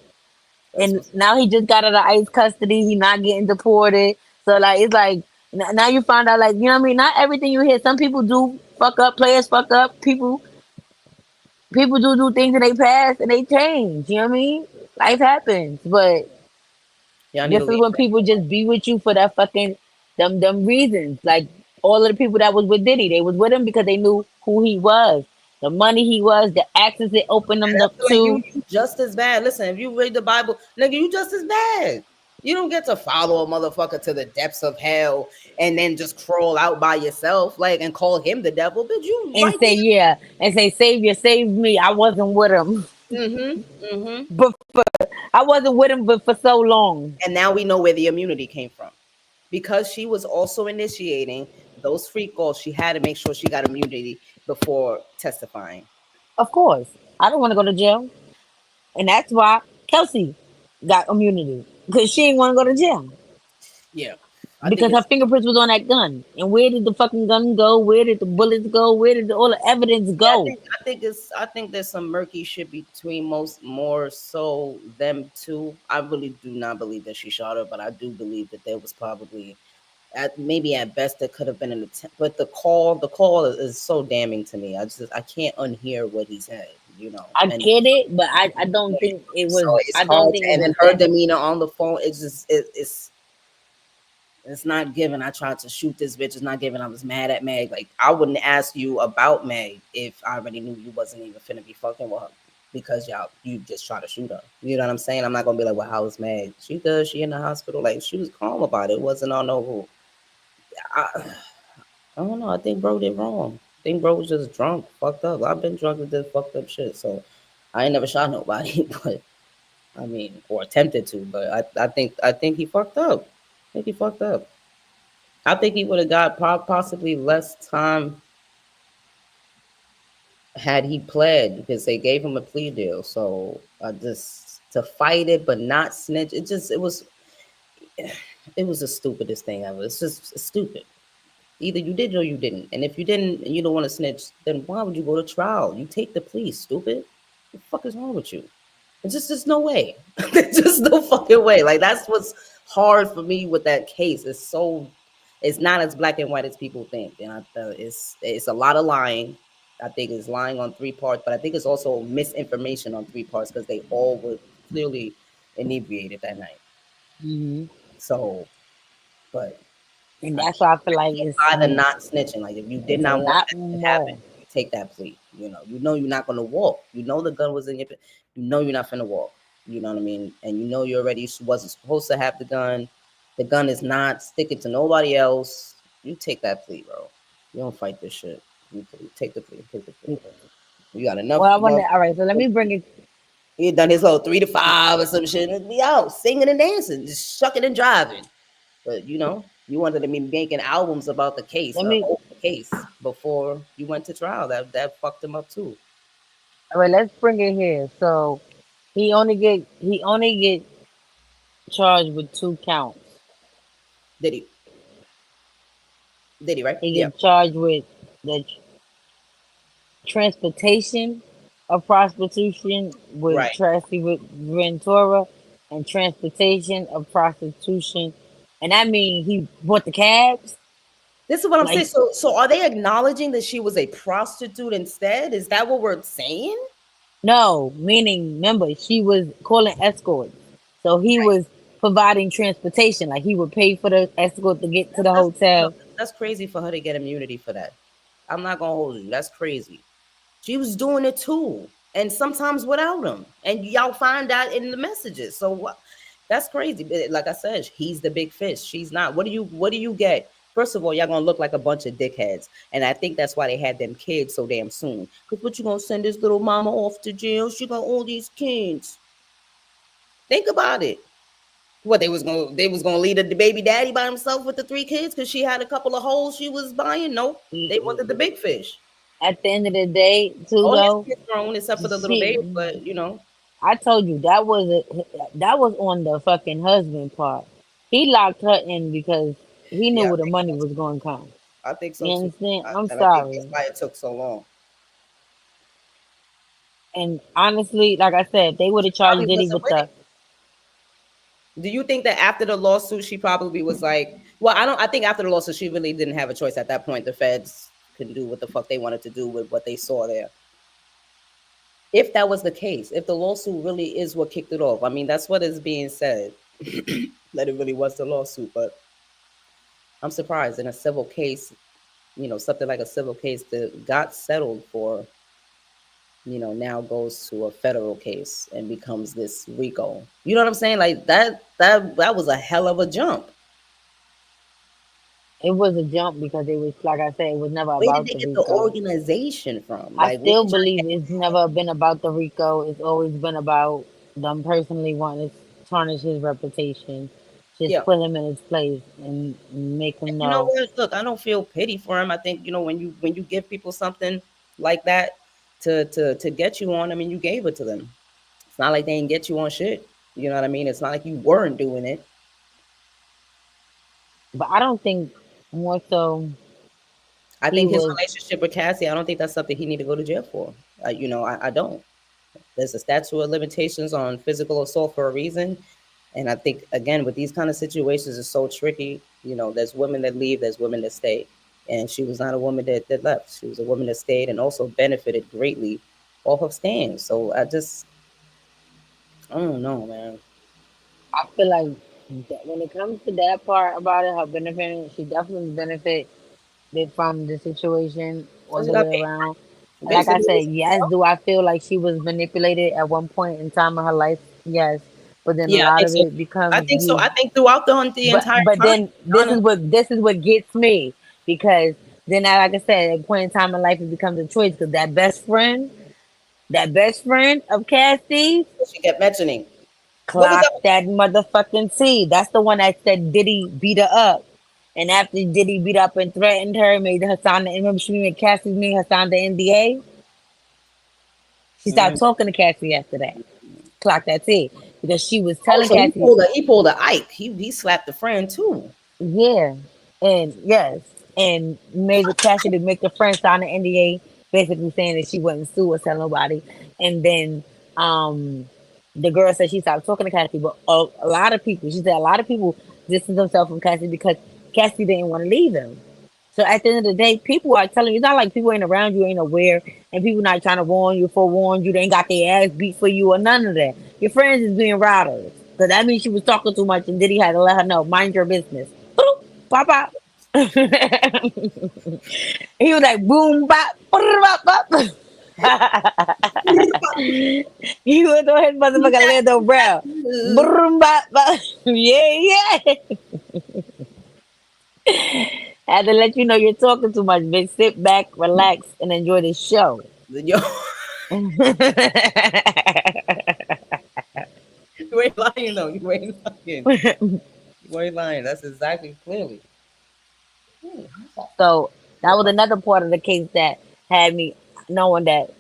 That's and what. now he just got out of ICE custody. He not getting deported. So like, it's like now you find out like you know what I mean. Not everything you hear. Some people do fuck up. Players fuck up. People do things in their past and they change. You know what I mean? Life happens, but Y'all need to this is leave. when people just be with you for that fucking them reasons. Like all of the people that was with Diddy, they was with him because they knew who he was, the money he was, the access it opened them I up feel like to. you just as bad. Listen, if you read the Bible, nigga, you just as bad. You don't get to follow a motherfucker to the depths of hell and then just crawl out by yourself, like, and call him the devil. But you And right say yeah, and say Savior, save me. I wasn't with him, there. Mm-hmm. but I wasn't with him, but for so long. And now we know where the immunity came from. Because she was also initiating those free calls, she had to make sure she got immunity before testifying. Of course, I don't want to go to jail, and that's why Kelsey got immunity because she didn't want to go to jail. Yeah. I think Because her it's fingerprints was on that gun. And where did the fucking gun go? Where did the bullets go? Where did all the evidence yeah, go? I think there's some murky shit between most more so them two. I really do not believe that she shot her, but I do believe that there was probably maybe at best there could have been an attempt. But the call is so damning to me. I can't unhear what he said, I and get it, but I don't think it so was. it's I don't hard. think it And was then her that. demeanor on the phone, it's not given. I tried to shoot this bitch. It's not given. I was mad at Meg. Like I wouldn't ask you about Meg if I already knew you wasn't even finna be fucking with her because you just try to shoot her. You know what I'm saying? I'm not gonna be like, well, how is Meg? She does. She in the hospital. Like she was calm about it. It wasn't on no rule. I, I don't know. I think bro did wrong. I think bro was just drunk, fucked up. I've been drunk with this fucked up shit. So I ain't never shot nobody, but I mean, or attempted to. But I think he fucked up. I think he fucked up. I think he would have got possibly less time had he pled because they gave him a plea deal. So just to fight it but not snitch, it was the stupidest thing ever. It's just stupid. Either you did or you didn't. And if you didn't and you don't want to snitch, then why would you go to trial? You take the plea, stupid. What the fuck is wrong with you? It's just there's no way. There's just no fucking way. Like that's what's hard for me with that case. It's not as black and white as people think. And it's a lot of lying. I think it's lying on three parts, but I think it's also misinformation on three parts because they all were clearly inebriated that night. Hmm. So, but And I that's can't, why I feel I like can't buy the not snitching. Like if you did it's a not want lot that to happen, more. take that plea. You know you're not gonna walk. You know the gun was in your. You know you're not finna walk. You know what I mean? And you know you already wasn't supposed to have the gun. The gun is not sticking to nobody else. You take that plea, bro. You don't fight this shit. You take the plea. Take the plea. You got enough. Well, I wonder. All right, so let me bring it. He done his little 3 to 5 or some shit and be out singing and dancing, just shucking and driving. But you wanted to be making albums about the case, Let me. the case before you went to trial. That fucked him up too. All right, let's bring it here. So he only get charged with 2 counts. Did he? Did he? Right? He Yeah. get charged with the transportation of prostitution with Right. Tracy Ventura and transportation of prostitution. And I mean, he bought the cabs. This is what I'm saying. Like, So are they acknowledging that she was a prostitute instead? Is that what we're saying? no, meaning, remember, she was calling escorts. So he was providing transportation. Like, he would pay for the escort to get to the That's hotel. that's crazy for her to get immunity for that. I'm not gonna hold you. That's crazy. She was doing it too, and sometimes without him. And y'all find out in the messages. So what? That's crazy. Like I said, he's the big fish. She's not. What do you get? First of all, y'all gonna look like a bunch of dickheads, and I think that's why they had them kids so damn soon. Cause what you gonna send this little mama off to jail? She got all these kids. Think about it. What they was gonna leave the baby daddy by himself with the 3 kids because she had a couple of holes she was buying? Nope. They wanted the big fish. At the end of the day, too, All his though, kids grown except for the little she, baby, but. I told you that was on the fucking husband part. He locked her in because he knew Yeah, I where the think money so was too. going to come. I think so You too. understand? I'm And I think that's sorry. why it took so long. And honestly, like I said, they would have charged Probably Diddy wasn't with with the. it. Do you think that after the lawsuit, she probably was like, well, I don't. I think after the lawsuit, she really didn't have a choice at that point. The feds can do what the fuck they wanted to do with what they saw there. If that was the case, if the lawsuit really is what kicked it off, I mean, that's what is being said. That it really was the lawsuit, but I'm surprised in a civil case, something like a civil case that got settled for, now goes to a federal case and becomes this RICO. You know what I'm saying? Like that was a hell of a jump. It was a jump because it was, like I said, it was never Where did about they the get the Rico. organization from? I Like, where still you trying to believe it's never been about the Rico. It's always been about them personally wanting to tarnish his reputation, just yeah. put him in his place and make him You know know. what? Look, I don't feel pity for him. I think, when you give people something like that to get you on, I mean, you gave it to them. It's not like they didn't get you on shit. You know what I mean? It's not like you weren't doing it. But I don't think more so I he think his was. relationship with Cassie, I don't think that's something he need to go to jail for. I don't. There's a statute of limitations on physical assault for a reason. And I think, again, with these kind of situations, it's so tricky. There's women that leave, there's women that stay. And she was not a woman that left. She was a woman that stayed and also benefited greatly off of staying. So I don't know, man. I feel like that when it comes to that part about it, her benefiting, she definitely benefited from the situation all Because the you got way around. And like I basically, said, yes, do I feel like she was manipulated at one point in time of her life? Yes. But then a yeah, I lot think of so. it I becomes think so. you. I think throughout the But entire but time, then Donna, this is what gets me because then like I said, at a point in time in life it becomes a choice because that best friend of Cassie's she kept mentioning. What was clocked that? that motherfucking T. That's the one that said Diddy beat her up. And after Diddy beat up and threatened her, made her sign the remember she made Cassie made her sign the NDA. She Mm. stopped talking to Cassie after that. Clock that T. Because she was Oh, telling so he Cassie, pulled a he pulled a Ike. He slapped a friend too. yeah. And yes. And made the Cassie to make the friend sign the NDA, basically saying that she wouldn't sue or tell nobody. And then the girl said she stopped talking to Cassie, but a lot of people, she said a lot of people distanced themselves from Cassie because Cassie didn't want to leave them. So at the end of the day, people are telling you, it's not like people ain't around you, ain't aware, and people not trying to warn you, forewarn you, they ain't got their ass beat for you or none of that. Your friends is being routers. So that means she was talking too much and Diddy had to let her know, mind your business. Boop, pop out. He was like boom bop, bop, bop. He was on his motherfucking Lando Brown. Brum, bop, bop. Yeah, yeah. Had to let you know you're talking too much, bitch. Sit back, relax, and enjoy the show. Yo, you ain't lying though. You ain't lying. You ain't lying. That's exactly clearly. Hmm, So that was another part of the case that had me knowing that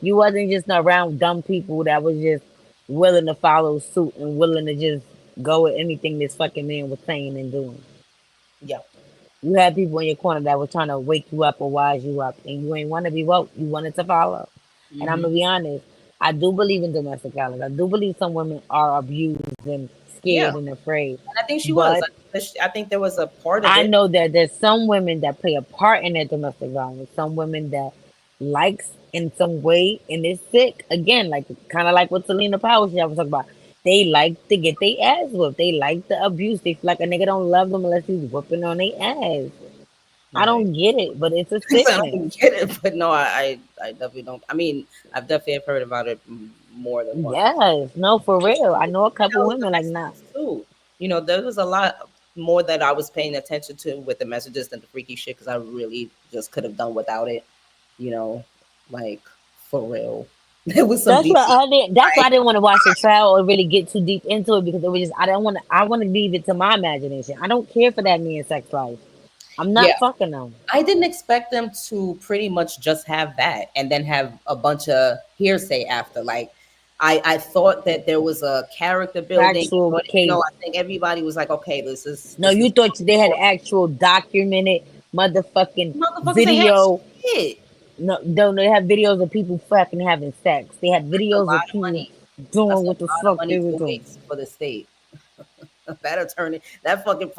you wasn't just around dumb people that was just willing to follow suit and willing to just go with anything this fucking man was saying and doing. yeah. You had people in your corner that were trying to wake you up or wise you up, and you ain't want to be woke. You wanted to follow. And I'm Hmm. gonna be honest. I do believe in domestic violence. I do believe some women are abused and Yeah. scared and afraid. And I think she was. But I think there was a part of I it. know that there's some women that play a part in that domestic violence. Some women that likes in some way and is sick. Again, like kind of like what Selena Powell she was talking about. They like to get their ass whooped. They like the abuse. They feel like a nigga don't love them unless he's whooping on their ass. I Right. don't get it, but it's a I sickness. don't get it, but no, I definitely don't. I mean, I've definitely have heard about it more than once. Yes, no, for real. I know a couple Tell the women like nah. messages too. There was a lot more that I was paying attention to with the messages than the freaky shit because I really just could have done without it. You know, like for real. There was some That's deep. why I didn't. That's why Like, I didn't want to watch the trial or really get too deep into it because it was just I don't want to. I want to leave it to my imagination. I don't care for that man's sex life. I'm yeah, not fucking them. I didn't expect them to pretty much just have that and then have a bunch of hearsay after. Like, I thought that there was a character building, Actual but case. I think everybody was like, okay, No, this you is thought they had actual documented motherfucking motherfuckers ain't had video. shit. No, don't they have videos of people fucking having sex? They have That's a videos of lot of people money. That's doing a what the lot of fuck money they were to doing. waste for the state. That attorney, that fucking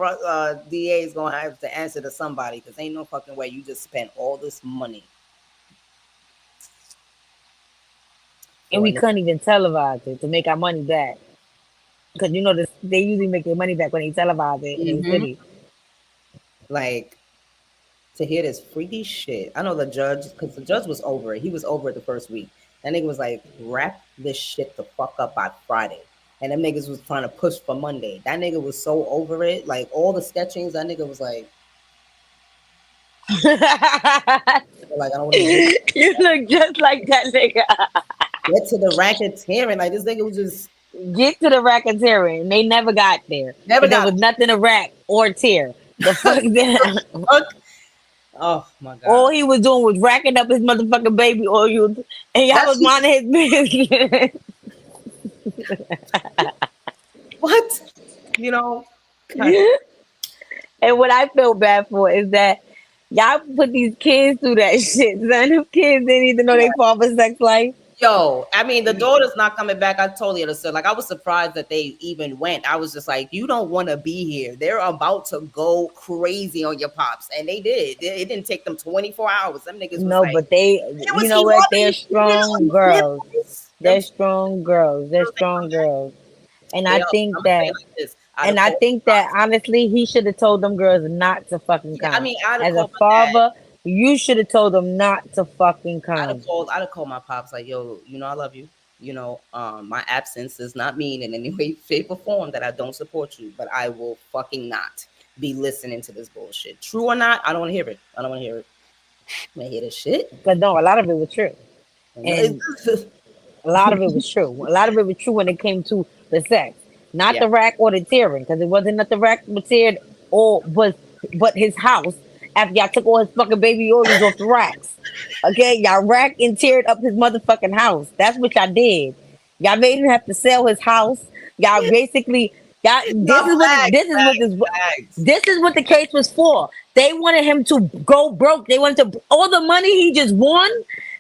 DA is gonna have to answer to somebody because ain't no fucking way you just spent all this money And for we an. couldn't even televise it to make our money back. Because you know this, they usually make their money back when they televise it in the Hmm. city. Like to hear this freaky shit. I know the judge because the judge was over it. He was over it the first week. That nigga was like, wrap this shit the fuck up by Friday. And them niggas was trying to push for Monday. That nigga was so over it. Like all the sketchings, that nigga was like I don't want to hear You look just like that nigga. get to the racketeering. Like this nigga was just Get to the racketeering. They never got there. never Because there got was nothing to rack or tear. The fuck that fuck. Oh my all god. he was doing was racking up his motherfucking baby oil and y'all was That's minding his business. what you know. God, And what I feel bad for is that y'all put these kids through that shit. Son, them kids didn't even know they father's sex life. yo, I mean, the daughter's not coming back. I totally understood. Like, I was surprised that they even went. I was just like, you don't want to be here. They're about to go crazy on your pops, and they did. It didn't take them 24 hours. Them niggas was No, like, but they, it you was know he what? already They're cheating on strong your girls. boys? Them They're strong girls. They're girls ain't strong come back. girls. And They I are. think I'm gonna say it that, like this. I'd and have I called. think that honestly, he should have told them girls not to fucking Yeah, I come. mean, I'd have As a called my dad. father, you should have told them not to fucking come. I'd have called my pops like, yo, I love you. My absence does not mean in any way, shape, or form that I don't support you, but I will fucking not be listening to this bullshit. True or not, I don't want to hear it. I don't want to hear it. I want to hear this shit. Because no, a lot of it was true. And a lot of it was true. A lot of it was true when it came to the sex, not Yeah. the rack or the tearing, because it wasn't that the rack was teared or was, but his house after y'all took all his fucking baby oils off the racks. Okay, y'all racked and teared up his motherfucking house. That's what y'all did. Y'all made him have to sell his house. Y'all basically, y'all. No, facts. This is what the case was for. They wanted him to go broke. They wanted to all the money he just won.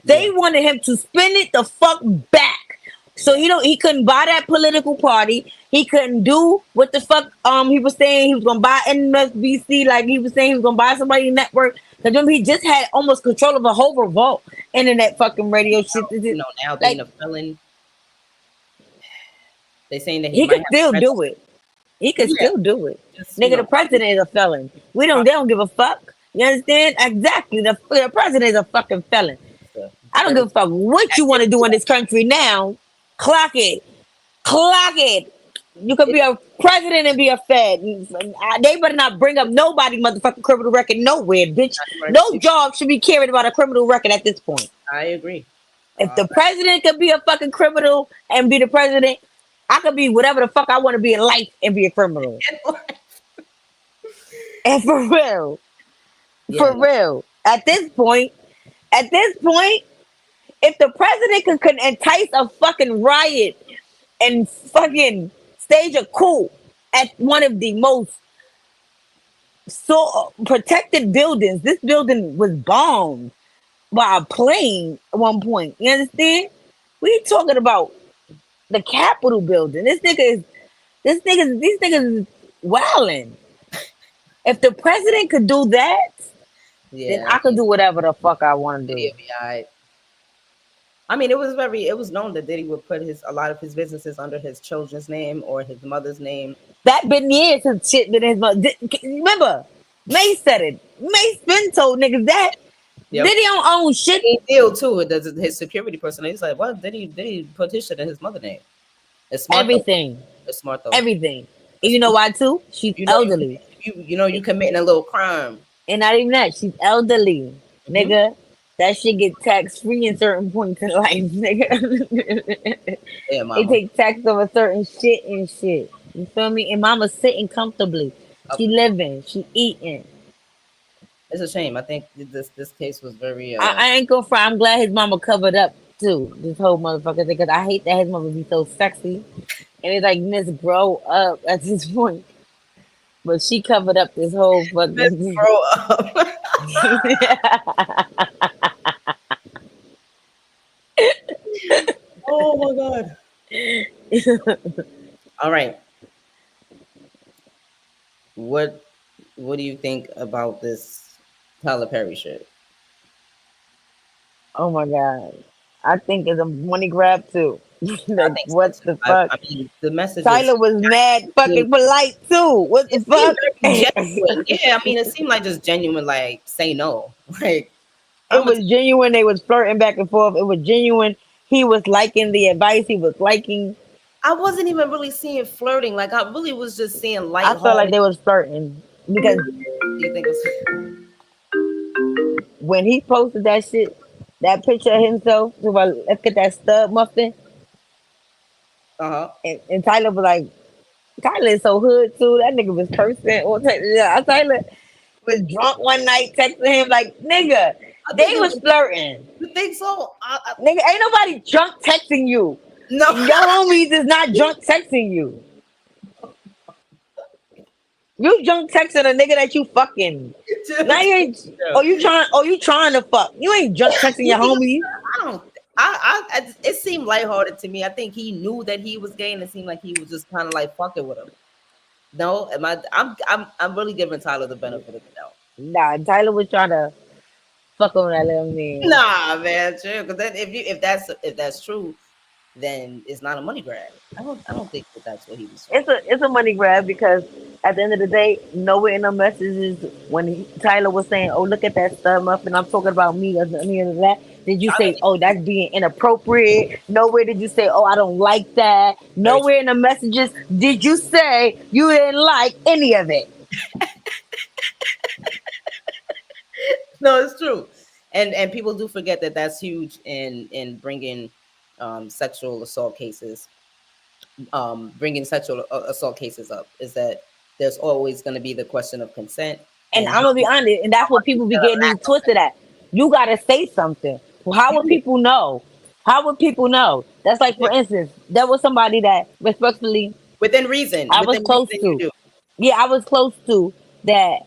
They Yeah. wanted him to spend it the fuck back. So he couldn't buy that political party. He couldn't do what the fuck he was saying he was gonna buy NMSBC, like he was saying he was gonna buy somebody network. Because remember he just had almost control of a whole revolt internet fucking radio shit. Now being Like a felon, they saying that he he might could have still do registered. it. He could Yeah, still do it. just Nigga, the president is a felon. They don't give a fuck. You understand? Exactly. The president is a fucking felon. I don't give Very a fuck what at you want this to do in point, this country now. Clock it. Clock it. You could it, be a president and be a Fed. They better not bring up nobody motherfucking criminal record nowhere, bitch. No job should be caring about a criminal record at this point. I agree. If the president could be a fucking criminal and be the president, I could be whatever the fuck I want to be in life and be a criminal. And Yeah, for real, at this point, if the president could entice a fucking riot and fucking stage a coup at one of the most so protected buildings, this building was bombed by a plane at one point. You understand? We talking about the Capitol building. These niggas is wilding. If the president could do that, then yeah. I could do whatever the fuck I want to do. It'll be all right. I mean, it was known that Diddy would put a lot of his businesses under his children's name or his mother's name. That been years since shit been his mother. Remember, Mace said it. Mace been told niggas that. Yep. Diddy don't own shit. He deal too. His security person. He's like, "What? Did he put his shit in his mother's name?" It's smart. Everything. Though. It's smart though. Everything. And you know why too? She's elderly. You committing a little crime. And not even that, she's elderly. Mm-hmm. Nigga. That shit get tax free in certain points in life, nigga. Yeah, mama. They take tax over certain shit and shit. You feel me? And mama's sitting comfortably. She living. She eating. It's a shame. I think this case was very. I ain't gonna front. I'm glad his mama covered up too. This whole motherfucker thing, because I hate that his mama be so sexy, and it's like Miss grow up at this point. But she covered up this whole fucking. Miss grow up. Oh my god. All right. What do you think about this Tyler Perry shit? Oh my god. I think it's a money grab too. Like, what the fuck? I mean, the message. Tyler was mad fucking polite too. What the fuck? Yeah, I mean, it seemed like just genuine, like say no. Like it was genuine. They was flirting back and forth. It was genuine. He was liking the advice. He was liking. I wasn't even really seeing flirting. Like I really was just seeing light. I felt like they was flirting because. Do you think it was when he posted that shit, that picture of himself, let's get that stud muffin. And Tyler was like, Tyler is so hood too. That nigga was cursing. Tyler was drunk one night, texting him like, nigga, they was flirting. You think so? Nigga, ain't nobody drunk texting you. No, your homies is not drunk texting you. You drunk texting a nigga that you fucking. Now you ain't. You trying to fuck. You ain't drunk texting your homies. It seemed lighthearted to me. I think he knew that he was gay, and it seemed like he was just kind of like fucking with him. No, I'm really giving Tyler the benefit of the doubt. Nah, Tyler was trying to fuck on that little man. Nah, man, true. Because then if that's true, then it's not a money grab. I don't think that's what he was. It's a money grab because at the end of the day, nowhere in the messages when Tyler was saying, "Oh, look at that stud muffin," I'm talking about me or any of that. Did you say, "Oh, that's being inappropriate"? Nowhere did you say, "Oh, I don't like that." Nowhere in the messages did you say you didn't like any of it. No, it's true, and people do forget that that's huge in bringing sexual assault cases. Bringing sexual assault cases up is that there's always going to be the question of consent. And I'm gonna be honest, and that's what people be getting twisted at. You gotta say something. Well, how would people know? How would people know? That's like, for instance, there was somebody that respectfully, within reason, I was close to. Yeah, I was close to that.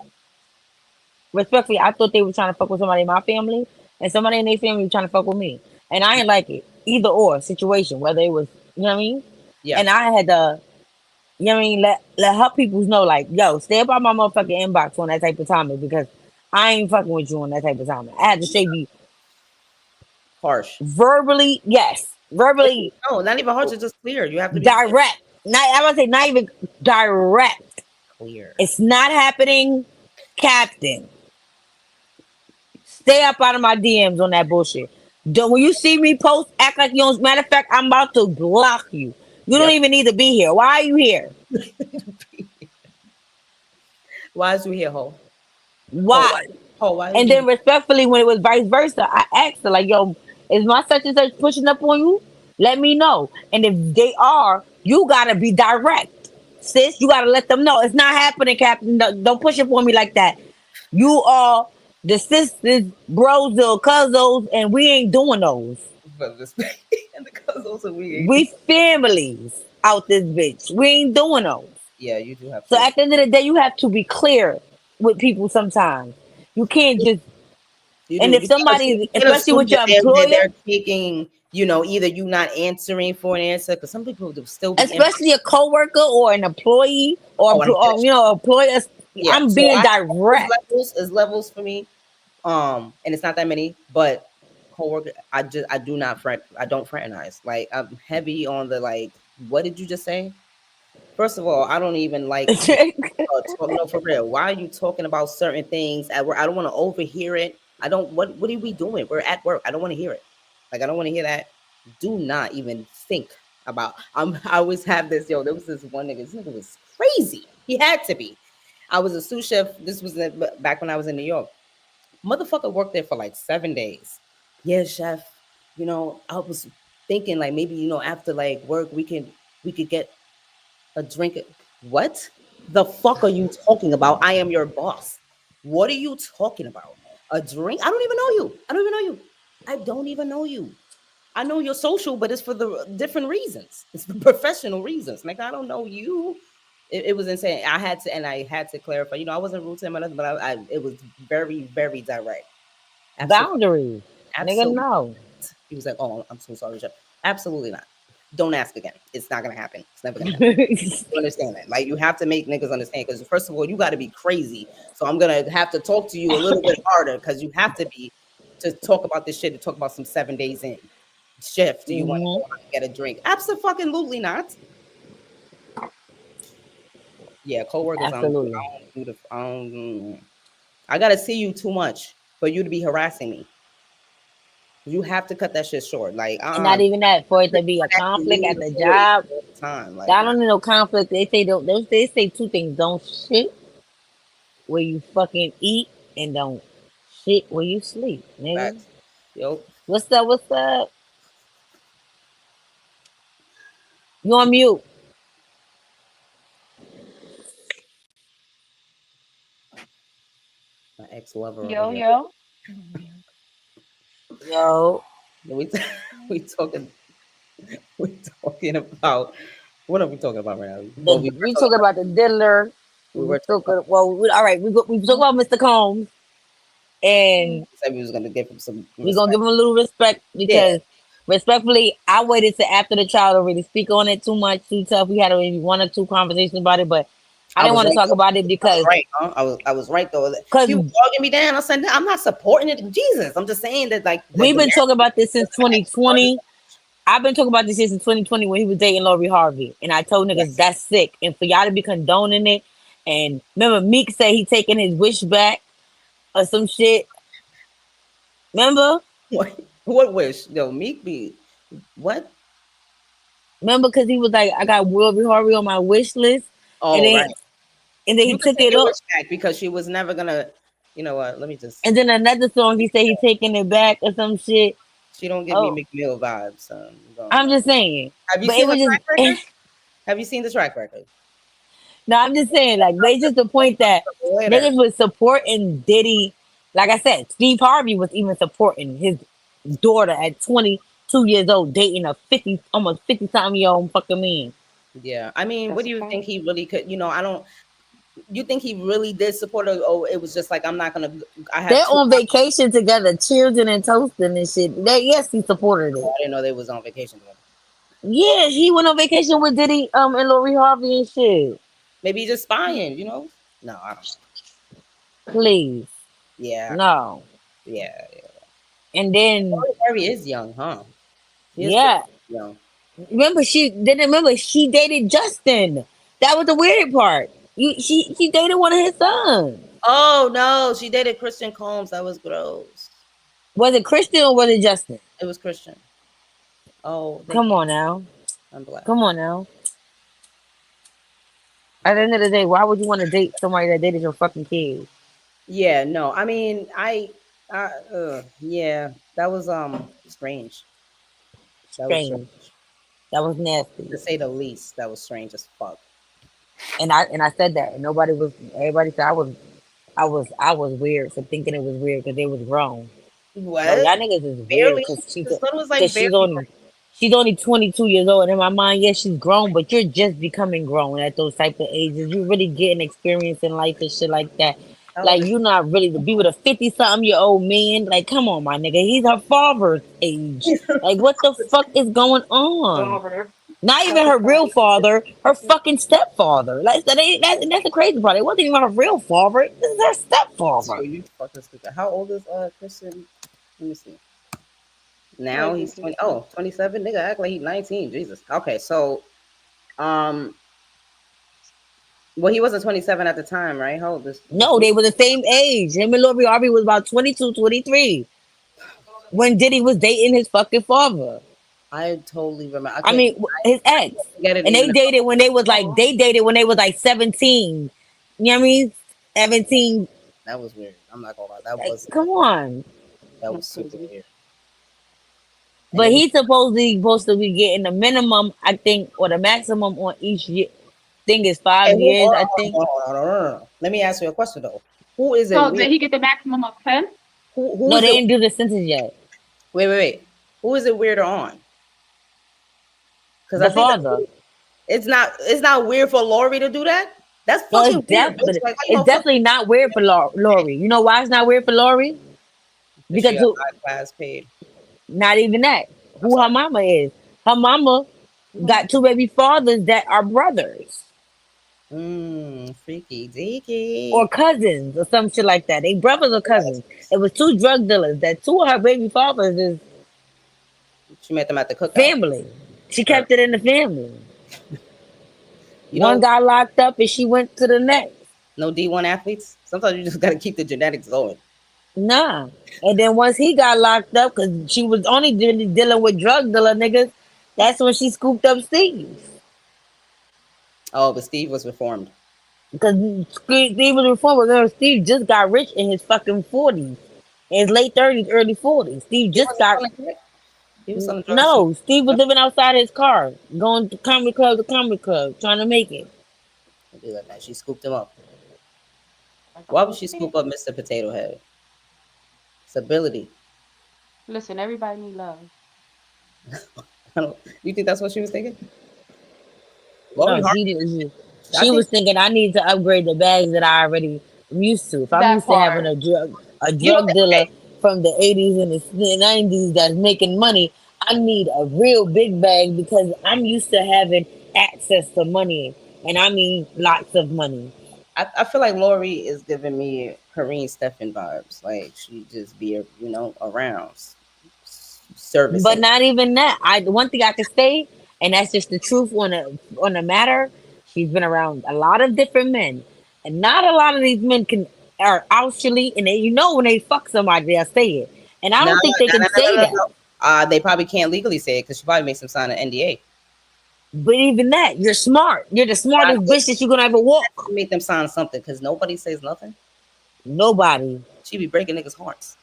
Respectfully, I thought they were trying to fuck with somebody in my family, and somebody in their family was trying to fuck with me, and I ain't like it. Either or situation, whether it was, you know what I mean? Yeah. And I had to, you know what I mean, let her people know, like, yo, stay up on my motherfucking inbox on that type of timing because I ain't fucking with you on that type of timing. I had to say be harsh. Verbally, yes. Verbally. No, not even harsh, it's just clear. You have to be direct. I would say not even direct. Clear. It's not happening, Captain. Stay up out of my DMs on that bullshit. Don't when you see me post, act like you don't. Matter of fact, I'm about to block you. You don't Yep. even need to be here. Why are you here? Why is you here, Ho? Ho, why? Why? Ho, why did And you? then respectfully, when it was vice versa, I asked her like, "Yo, is my such and such pushing up on you? Let me know. And if they are, you gotta be direct, sis. You gotta let them know it's not happening, Captain. Don't push it for me like that. You are the sisters, bros, or cousins, and we ain't doing those. But respect and the cousins and we. We families out this bitch. We ain't doing those. Yeah, you do have So to. at the end of the day, you have to be clear with people sometimes. You can't just You and do. if You somebody, can't especially assume with your that employer, they're taking, either you not answering for an answer because some people will still be in. especially a coworker or an employee or, Oh, and I'm finished. employer, Yeah. I'm So being I there's direct. levels is levels for me. And it's not that many, but coworker, I do not I don't fraternize. Like I'm heavy on the like. What did you just say? First of all, I don't even like talk. No, for real. Why are you talking about certain things at work? I don't want to overhear it. I don't. What are we doing? We're at work. I don't want to hear it. Like I don't want to hear that. Do not even think about. I always have this. Yo, there was this one nigga. This nigga was crazy. He had to be. I was a sous chef. This was back when I was in New York. Motherfucker worked there for like 7 days. Yeah, chef. I was thinking like maybe after like work we could get a drink. What the fuck are you talking about? I am your boss. What are you talking about? A drink? I don't even know you. I don't even know you. I don't even know you. I know you're social, but it's for the different reasons. It's for professional reasons. Like I don't know you. It was insane. I had to clarify. I wasn't rude to him or nothing, but it was very, very direct. Absolutely, Boundaries, nigga. absolutely. No, He was like, "Oh, I'm so sorry, Chef." Absolutely not. Don't ask again. It's not gonna happen. It's never gonna happen. You understand that? Like you have to make niggas understand because first of all, you got to be crazy. So I'm gonna have to talk to you a little bit harder because you have to be to talk about this shit to talk about some 7 days in. Chef, do you want to hmm go out and get a drink? Absolutely not. Yeah, coworkers. I absolutely. don't do the. I gotta see you too much for you to be harassing me. You have to cut that shit short. Like, And not even that for it to be a actually conflict leave at the the employees job. all the time. Like, I nah, don't need no conflict. They say don't. They say two things: don't shit where you fucking eat, and don't shit where you sleep, nigga. facts. Yo, What's up? What's up? You on mute? my ex lover over Yo, here. yo. Yo, We we talking we talking about what are we talking about right now? Well, we were we talking talking about the diddler. we We were talking about talking. Well, all right. We talk about Mr. Combs, and said we was gonna give him some we're gonna give respect. him a little respect Yeah, because respectfully, I waited to after the trial to really speak on it too much, too tough. We had maybe one or two conversations about it, but I I didn't was want to right talk though. about it I was because right, huh? I was right though. because People dogging me down. I said I'm not supporting it. Jesus, I'm just saying that like the we've been talking marriage about this since my ex was. 2020. I've been talking about this since 2020 when he was dating Lori Harvey, and I told niggas Yes. that's sick, and for y'all to be condoning it. And remember, Meek said he taking his wish back or some shit. Remember? What wish? Yo, Meek be what? Remember, because he was like, I got Lori Harvey on my wish list, and Oh, then right. he You could took take it your up. wish back because she was never gonna. You know what? Let me just. And then another song, he said he taking it back or some shit. She don't give me Oh, McMill vibes. I'm just saying. Have you But it seen the was track record? just, Have you seen the track record? no, I'm just saying, like, they just the point that Later. niggas was supporting Diddy. Like I said, Steve Harvey was even supporting his daughter at 22 years old, dating a 50, almost 50 something year old fucking man. Yeah. I mean, what That's do a you fact. think he really could? I don't. You think he really did support her? Oh, it was just like I'm not gonna. I have They're two. on vacation together, cheering and toasting and shit. Yes, he supported I it. didn't know they was on vacation together. Yeah, he went on vacation with Diddy and Lori Harvey and shit. Maybe he's just spying. No, I don't know. Please. Yeah, No. yeah, yeah. And then Corey Harvey is young, huh? He is pretty yeah. young. Remember she dated Justin. That was the weird part. She dated one of his sons. Oh no, she dated Christian Combs. That was gross. Was it Christian or was it Justin? It was Christian. Oh, they Come can't. on now. I'm black. Come on now. At the end of the day, why would you want to date somebody that dated your fucking kids? Yeah, no. I mean, yeah, that was strange. That was Strange. strange That was nasty. to say the least. That was strange as fuck. And I said that. And nobody was. Everybody said I was weird for thinking it was weird because they was grown. No, What? y'all niggas is weird Barely. because The son was cause like barely. she's only 22 years old. And in my mind, yes, she's grown, but you're just becoming grown at those type of ages. You really getting experience in life and shit like that. How old Like is you're not really to be with a 50-something-year-old man. Like, come on, my nigga. He's her father's age. he? Like, what the fuck is going on? Daughter. Not even her real father, her fucking stepfather. Like that's the crazy part. It wasn't even her real father. This is her So stepfather. you fucking stupid. How old is Christian? Let me see. Now Like he's this 20. is Oh, 27. Nigga act like he's 19. Jesus. Okay, so um, well, he wasn't 27 at the time, right? How old is No, he? they were the same age. Him and Lori Harvey was about 22, 23 when Diddy was dating his fucking father. I totally remember. I I can't. mean, his ex. Get it And even. they dated when they was like 17. You know what I mean? 17. That was weird. I'm not gonna lie. Like, come on. That was that's super crazy. weird. And But then he's supposed to be getting the minimum, I think, or the maximum on each year. Thing is okay, 5 years, I think. let me ask you a question though. Who is it So weird? did he get the maximum of 10? Who No, is they it? didn't do the census yet. Wait. Who is it weirder on? Because I The think father. it's not weird for Lori to do that. That's No, fucking weird, bitch. Like how you it's gonna fuck definitely not weird for Lori. You know why it's not weird for Lori? if she Because got high class paid? not even that. I'm Who her sorry. mama is. Her mama got two baby fathers that are brothers Freaky deaky. or cousins or some shit like that. They brothers or cousins. It was two drug dealers. That two of her baby fathers is She met them at the cookout. family. She Or, kept it in the family. you One know, got locked up and she went to the next. no D1 athletes. Sometimes you just gotta keep the genetics going. Nah. And then once he got locked up, because she was only dealing with drug dealer niggas, that's when she scooped up Steve. Oh, but Steve was reformed. Because Steve was reformed. Remember, Steve just got rich in his fucking 40s. In his late 30s, early 40s. Steve He just wasn't got. selling crack. He was selling drugs too. No, Steve was living outside his car, going to comedy club to comedy club, trying to make it. Do that, man. She scooped him up. Like a Why would whole she kid. scoop up Mr. Potato Head? Stability. Listen, everybody need love. I don't, you think that's what she was thinking? Lori No, Harvey. she didn't. I She think was thinking I need to upgrade the bags that I already am used to. If I'm That used to having part. a you know. drug dealer from the 80s and the 90s that's making money, I need a real big bag because I'm used to having access to money, and I mean lots of money. I feel like Lori is giving me Kareen Stefan vibes. Like she just be around But servicing. not even that. One thing I can say, and that's just the truth on the matter. She's been around a lot of different men, and not a lot of these men are actually, and they, when they fuck somebody, they'll say it, and I No, don't think they no, can no, no, say no, that. no. They probably can't legally say it because she probably makes them sign an NDA. But even that, you're smart. You're the smartest bitch that you're gonna ever walk. She make them sign something because nobody says nothing. Nobody. She be breaking niggas' hearts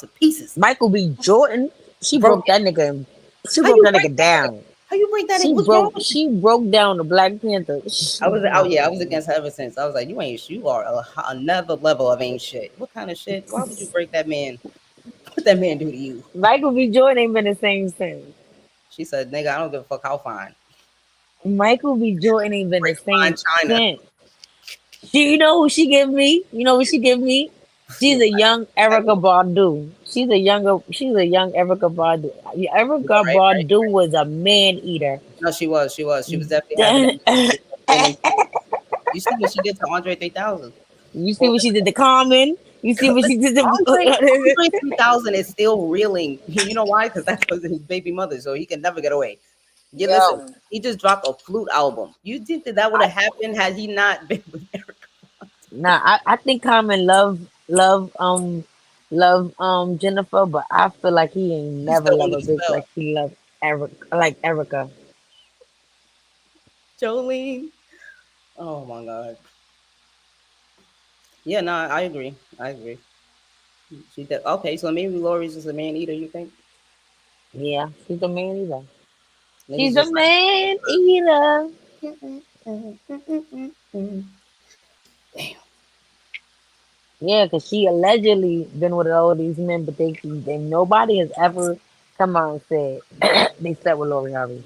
to pieces. Michael B. Jordan. She Broke broke it. that nigga. She How broke you that break nigga that nigga? down. How you break that nigga? What's wrong with you? She broke down the Black Panther. Oh yeah, I was against her ever since. I was like, you are another level of ain't shit. What kind of shit? Why would you break that man? What that man do to you? Michael B. Jordan ain't been the same since. She said, nigga, I don't give a fuck how fine. Michael B. Jordan ain't been the Break fine same China. since. You know who she give me? You know what she give me? She's a young Erica Badu. She's a young Erica Badu. Erica Right. Badu was a man eater. No, she was definitely having that. Women. You see what she did to Andre 3000? You see Well, what she did to Common? You see what she listen, did to Andre 3000 is still reeling. You know why? Because that was his baby mother, so he can never get away. Yeah, listen, Yo. he just dropped a flute album. You think that would have happened had he not been with Erica? Nah, I think Common love love Jennifer, but I feel like he ain't He never still love under a the bitch spell. like he loved Eric, like Erica. Jolene. Oh my god. Yeah, no, I agree. I agree. She did. Okay, so maybe Lori's just a man eater. You think? Yeah, she's a man eater. Niggas She's a just man eater. like. Yeah, because she allegedly been with all these men, but they nobody has ever come out and said they slept with Lori Harvey.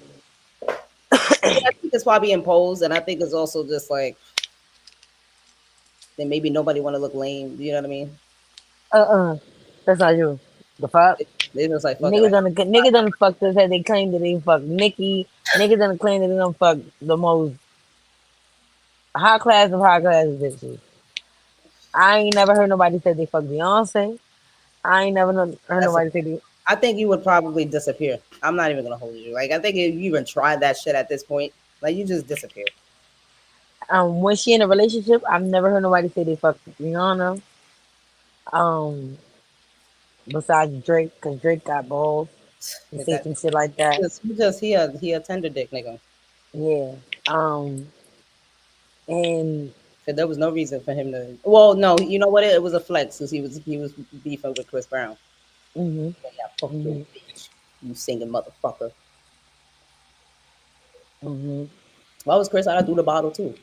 I think it's probably imposed, and I think it's also just like then maybe nobody want to look lame. You know what I mean? Uh-uh. That's not you. The fuck? They just like fuck it. Like Niggas done fucked us had they claimed that they fucked Nikki. Niggas done claimed that they done fucked the most high class of high class bitches. I ain't never heard nobody say they fucked Beyonce. I ain't never heard that's. A, nobody say they I think you would probably disappear. I'm not even gonna hold you. Like I think if you even try that shit at this point, like you just disappear. when she in a relationship, I've never heard nobody say they fucked Rihanna. Um besides Drake, cause Drake got balls to say That some shit like that. he a tender dick nigga. Yeah. And Cause there was no reason for him to. Well, no, you know what? It was a flex because he was beefing with Chris Brown. mhm. Yeah, fuck your Mhm. bitch, you singing motherfucker. Mhm. Why was Chris out to do the bottle too?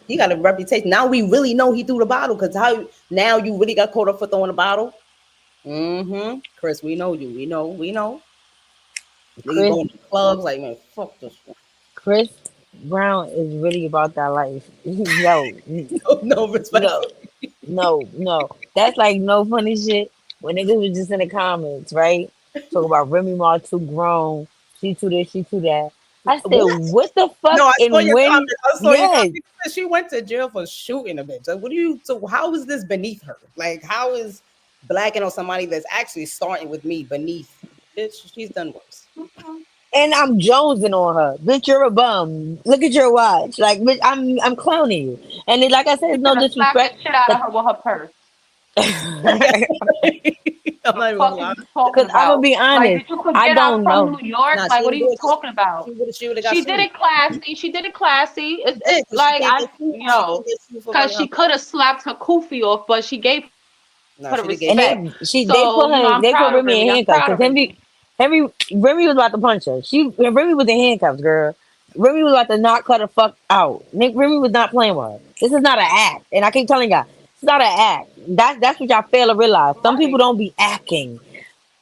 He got a reputation. Now we really know he threw the bottle because how now you really got caught up for throwing the bottle. Mm-hmm. Chris, we know you. We know. Nigga Chris going to clubs like man, fuck this one. Chris Brown is really about that life. Yo, No respect. no, no. That's like no funny shit. When niggas was just in the comments, right? Talk about Remy Ma too grown. She too this, she too that. I said, What? what the fuck No, I saw and your when? comment. I saw your comment. Yes. She went to jail for shooting a bitch. Like, what do you? So how is this beneath her? Like, how is blacking on somebody that's actually starting with me beneath? Bitch, she's done worse. Mhm. And I'm jonesing on her. Bitch, you're a bum. Look at your watch. Like, bitch, I'm clowning you. And then, like I said, She it's no could have slapped the disrespect. shit out of Cause, her with her purse. I'm The not even gonna fuck are lie. you talking Cause I'm gonna about? be Like, honest. did you I forget I'm don't from know. New York? Nah, Like, she what are didn't do you it. talking about? She would have got She did sued. it classy. She did it classy. She It's did because she like can't I, get sued. She can't yo, get sued for because running her she could mouth. have slapped her kufi off, but she gave her the Nah, she did respect. gave And her that. they So, put her I'm they put proud of Remy in Remy. I'm handcuffs proud because of Remy. Remy was about to punch her. Remy was in handcuffs, girl. Remy was about to knock her the fuck out. Nick Remy was not playing with her. This is not an act, and I keep telling y'all, it's not an act. That's what y'all fail to realize. Some people Right. don't be acting.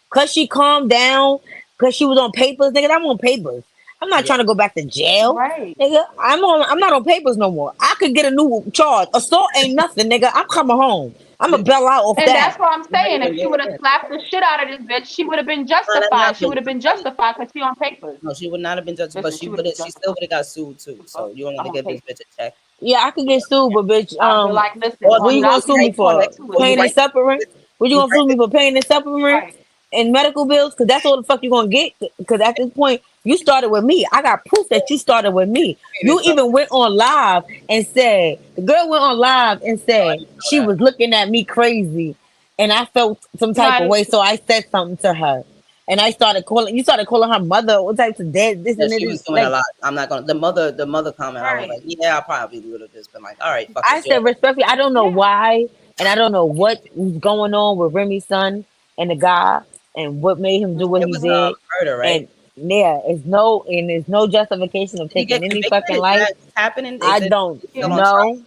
Cause she calmed down, cause she was on papers, nigga. I'm on papers. I'm not Yeah. trying to go back to jail, Right. nigga. I'm not on papers no more. I could get a new charge. Assault ain't nothing, nigga. I'm coming home. I'm Yeah. a bail out off And that. that's what I'm You're not saying. If even she going would have in. slapped the shit out of this bitch, she would have been Might justified. not She been would have been justified. justified because she on papers. No, she would not have been justified, but Listen, she would have been she still justified. would have got sued too. The So fuck? you don't want I'm to on give this papers. bitch a check. Yeah, I could get sued, but bitch, I'd be like, listen, Or what you you I'll gonna you sue get me write for? one. to it, Or you Pain and write bitch. suffering? What you you gonna write sue me it. for pain and suffering Right. and medical bills? Because that's all the fuck you gonna get. Because at this point, you started with me. I got proof that you started with me. And You it's even went on live and said the girl went on live and no, I said didn't know she that. was looking at me crazy, and I felt some type of Like, way, so I said something to her. And I started calling. You started calling her mother, all types of dead, this Yeah, and she was this. doing a Like lot. I'm not gonna the mother comment. I was right. like, yeah, I probably would have just been like, all right, fuck I it, jail. said respectfully, I don't know Yeah. why, and I don't know what was going on with Remy's son and the guy, and what made him do what It he was did. murder, right? And yeah, it's no justification of Did he taking get any convicted? fucking Is life. that happening? They I said don't he's still Yeah. on trial. know.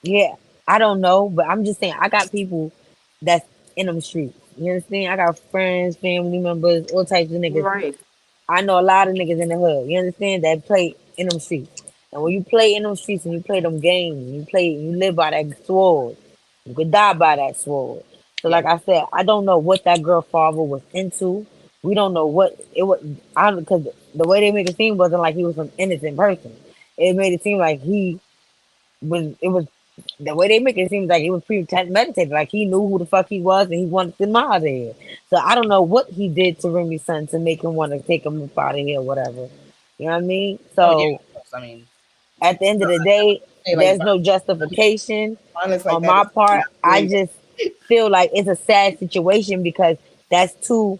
Yeah, I don't know, but I'm just saying I got people that's in them streets. You understand? I got friends, family members, all types of niggas. Right. I know a lot of niggas in the hood. You understand that play in them streets. And when you play in them streets and you play them games, you live by that sword. You could die by that sword. So Yeah, like I said, I don't know what that girl father was into. We don't know what it was. I because the way they made it seem wasn't like he was an innocent person. It made it seem like he was. It was the way they make it seem like it was premeditated. Like he knew who the fuck he was and he wanted them out of here. So I don't know what he did to Remy's son to make him want to take him up out of here, whatever. You know what I mean? oh yeah, So of course. I mean, at the end of the day, Hey, like There's no justification violence like on that my is part. not I doing just feel like it's a sad situation because that's two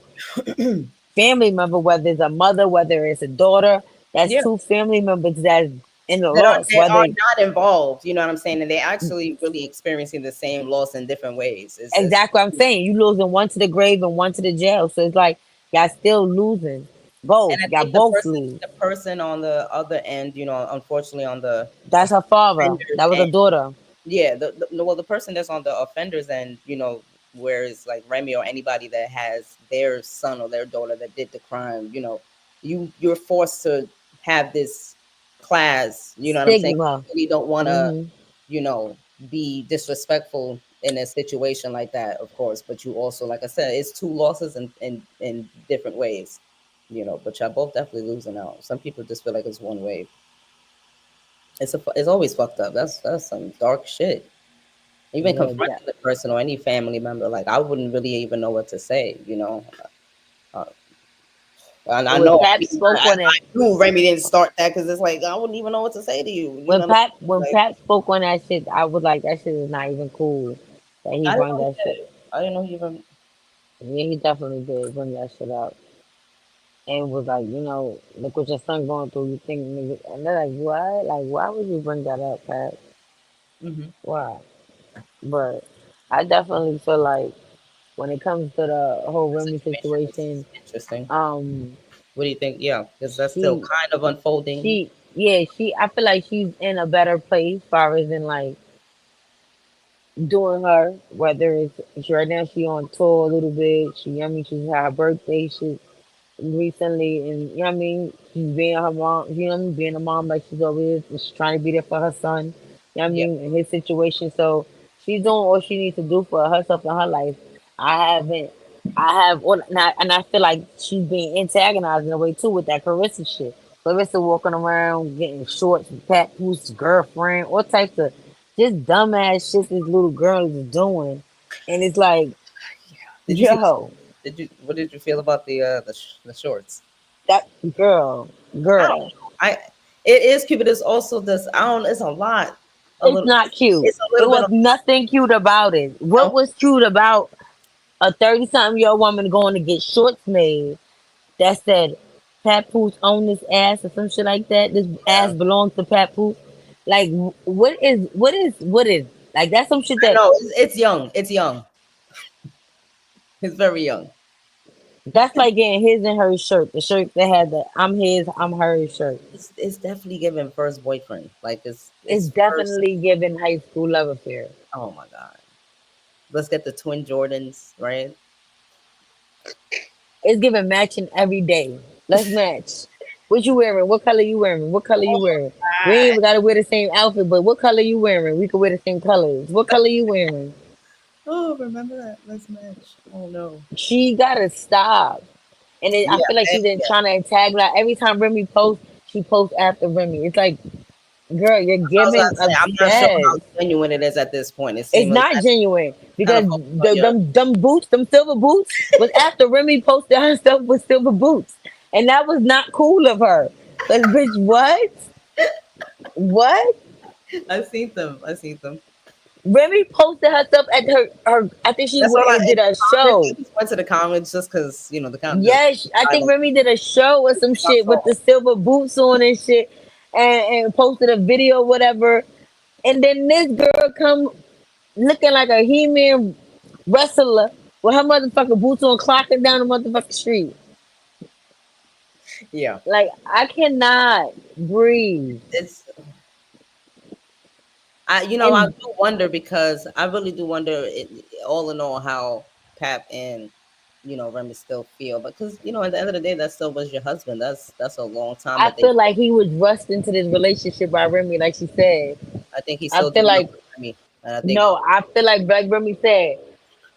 family member, whether it's a mother, whether it's a daughter, that's yeah, two family members that's in the that are loss. that are Whether not involved. You know what I'm saying? And they're actually really experiencing the same loss in different ways. It's exactly what I'm saying, you losing one to the grave and one to the jail. So it's like y'all still losing. and Both. I Y'all think both lose. the person on the other end, unfortunately on the That's her father. offenders That was end, a daughter. yeah, well, the person that's on the offenders end, whereas like Remy or anybody that has their son or their daughter that did the crime, you're forced to have this class. You know what I'm saying? Stigma. You really don't want to, Hmm. you know, be disrespectful in a situation like that, of course. But you also, like I said, it's two losses in different ways. But y'all both definitely losing out. Some people just feel like it's one way. It's always fucked up. That's some dark shit. Even Yeah, confronting the person or any family member, like I wouldn't really even know what to say. Uh, and I when know, Pap spoke on I it, knew Remy didn't start that because it's like I wouldn't even know what to say to you. You know what I mean? when Like Pat spoke on that shit, I was like, that shit is not even cool. That he I didn't bring know that he shit. did. I didn't know he even. Yeah, he definitely did bring that shit up. And was like, look what your son going through. You think nigga, and they're like, what? Like, why would you bring that up, Pat? Hmm. Why? But I definitely feel like when it comes to the whole The Remy situation situation, is interesting. um, What do you think? Yeah, because that's still she, kind of unfolding. yeah, I feel like she's in a better place, far as in like doing her. Whether right now she on tour a little bit. She, I mean, she's had her birthday. She recently, and you know what I mean, she's being her mom, you know what I mean, being a mom like she's always is. She's trying to be there for her son, you know what I Yeah. mean, in his situation. So she's doing what she needs to do for herself in her life. I haven't, I have, and I feel like she's being antagonized in a way too with that Carissa shit. Clarissa walking around getting shorts with Pat Pooh's girlfriend, all types of just dumbass shit this little girl is doing. And it's like, Did you see the? yo, Did you? What did you feel about the shorts? that girl, I don't girl. know. It is cute, but it's also this. I don't. It's a lot. A It's little. not cute. It's a It little bit was of. nothing cute about it. What No. was cute about a 30 something year old woman going to get shorts made that said Papoose own this ass or some shit like that? This ass Yeah. belongs to Papoose. Like, what is? Like, that's some shit I that, know. It's young. It's young. It's very young. that's like getting his and her shirt. The shirt that had the I'm his, I'm hers shirt. It's definitely giving first boyfriend. Like It's it's first. definitely giving high school love affair. Oh my god. Let's get the twin Jordans, right? It's giving matching every day. Let's match. What you wearing? What color you wearing? What color you wearing? We ain't Ah, even gotta wear the same outfit, but what color you wearing? We could wear the same colors. What color you wearing? oh, remember that? Let's match. Oh no. She gotta stop. And then I Yeah, feel like she's been yeah. trying to antagonize. Every time Remy posts, she posts after Remy. It's like, girl, you're I was giving about to say, I'm not sure how obsessed. genuine it is at this point. It It's seems like not genuine kind because of focused on your. them boots, them silver boots, was after Remy posted herself with silver boots, and that was not cool of her. Cause bitch, what? What? I've seen them. I've seen them. Remy posted herself at her. I think she That's went all I and in did the a comments. I show. just went to the comments just because the count the Yes, I think silence. Remy did a show or some I shit saw with the silver boots on and shit, and posted a video, whatever. And then this girl come looking like a He-Man wrestler with her motherfucking boots on, clocking down the motherfucking street. yeah, Like I cannot breathe. it's I And do wonder because I really do wonder all in all how Pap and Remy still feel because at the end of the day that still was your husband. That's a long time I that they. feel like he was rushed into this relationship by Remy, like she said. I think he I still feel didn't know like Remy, and I think no, I feel like Remy said,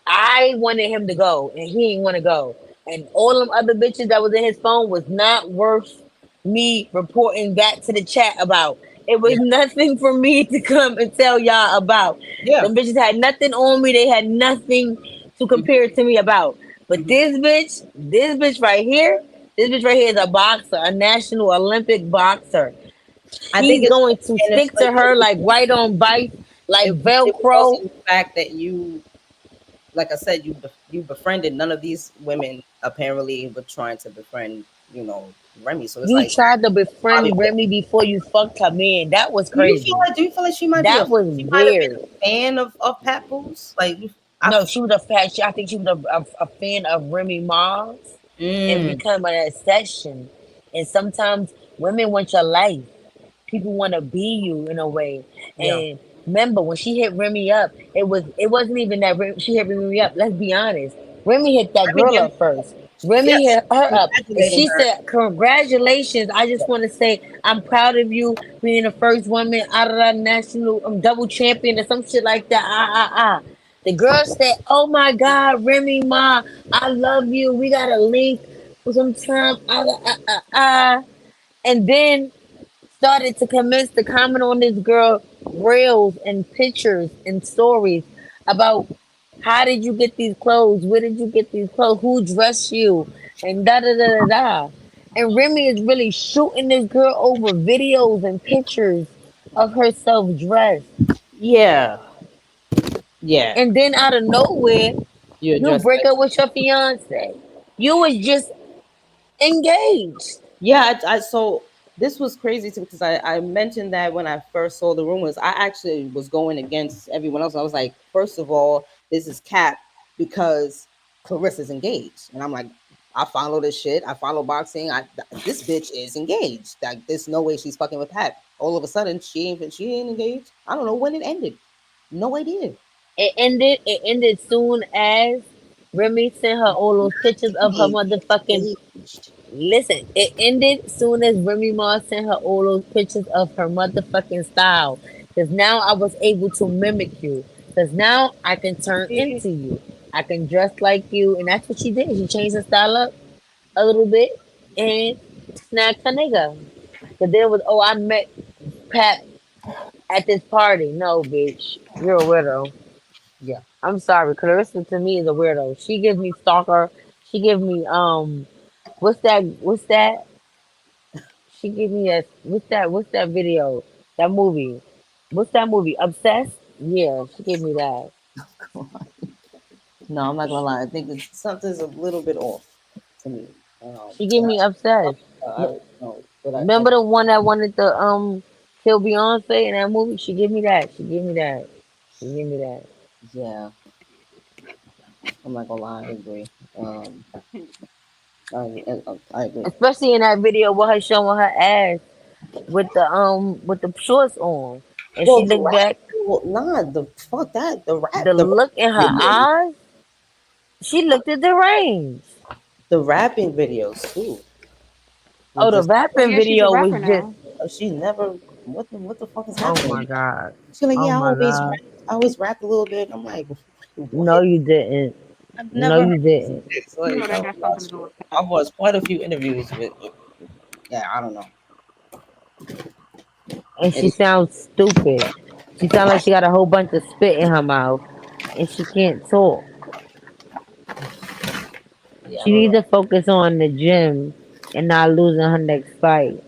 I wanted him to go and he didn't want to go. And all them other bitches that was in his phone was not worth me reporting back to the chat about. It was yeah, nothing for me to come and tell y'all about. yeah, Them bitches had nothing on me. They had nothing to hmm compare to me about. But hmm this bitch right here is a boxer, a national Olympic boxer. I think He's it's going to and it's stick to her like right on bite, like it was also Velcro. the fact that you, like I said, you befriended none of these women apparently were trying to befriend, Remy. So it's You like tried to probably befriend Remy before you fucked her man. That was crazy. do you feel like she might be That was she might have been weird. a fan of Pat Boo's? Like I No, she was a fan. I think she was a fan of Remy Mars and mm, become an obsession. And sometimes women want your life. People want to be you in a way. yeah. And remember when she hit Remy up, it wasn't even that she hit Remy up. Let's be honest. Remy hit that Remy girl gave up first. Remy yes, hit her up, and congratulating she her. said, "Congratulations! I just want to say I'm proud of you being the first woman out of the national double champion or some shit like that." The girl said, "Oh my God, Remy Ma, I love you. We got a link for some time." And then started to commence to comment on this girl reels and pictures and stories about how did you get these clothes? Where did you get these clothes? Who dressed you? And da da da da da. And Remy is really shooting this girl over videos and pictures of herself dressed. Yeah, yeah. And then out of nowhere, You you addressed break like up with your fiance. You was just engaged. yeah. So this was crazy too because I mentioned that when I first saw the rumors, I actually was going against everyone else. I was like, first of all, this is cap because Clarissa's engaged, and I'm like, I follow this shit. I follow boxing. This bitch is engaged. Like, there's no way she's fucking with Pat. All of a sudden, she ain't engaged. I don't know when it ended. No idea. It ended soon as Remy sent her all those pictures of her motherfucking. Engaged. Listen, it ended soon as Remy Ma sent her all those pictures of her motherfucking style. Because now I was able to mimic you. Because now I can turn into you. I can dress like you. And that's what she did. She changed her style up a little bit and snagged her nigga. But then it was, oh, I met Pat at this party. No, bitch. You're a widow. Yeah. I'm sorry. Clarissa to me is a weirdo. She gives me stalker. She gives me what's that? What's that? She give me a what's that video? That movie. What's that movie? Obsessed? Yeah, she gave me that. No, I'm not gonna lie. I think something's a little bit off to me. She gave And me obsessed. I no, but I Remember the one that wanted to kill Beyonce in that movie? She gave me that. She gave me that. She gave me that. yeah, I'm not gonna lie. I agree. I agree. Especially in that video with her showing her ass with the shorts on. And Well, she the looked rap, back, well, nah, the fuck that the the look in her videos, eyes, she looked at the range. the rapping videos too. Were Oh, the just Well, rapping yeah, she's a video was rapper just, now. she never. What the fuck is oh my happening? God. She's like, Oh yeah, my God. I always rap a little bit. I'm like, No, what? you didn't. I've No, never heard you didn't. this. You know Like, that got something to do with that. I've watched quite a few interviews with yeah, I don't know. And It she is, sounds stupid. She sounds like she got a whole bunch of spit in her mouth and she can't talk. yeah, I She don't needs know. to focus on the gym and not losing her next fight.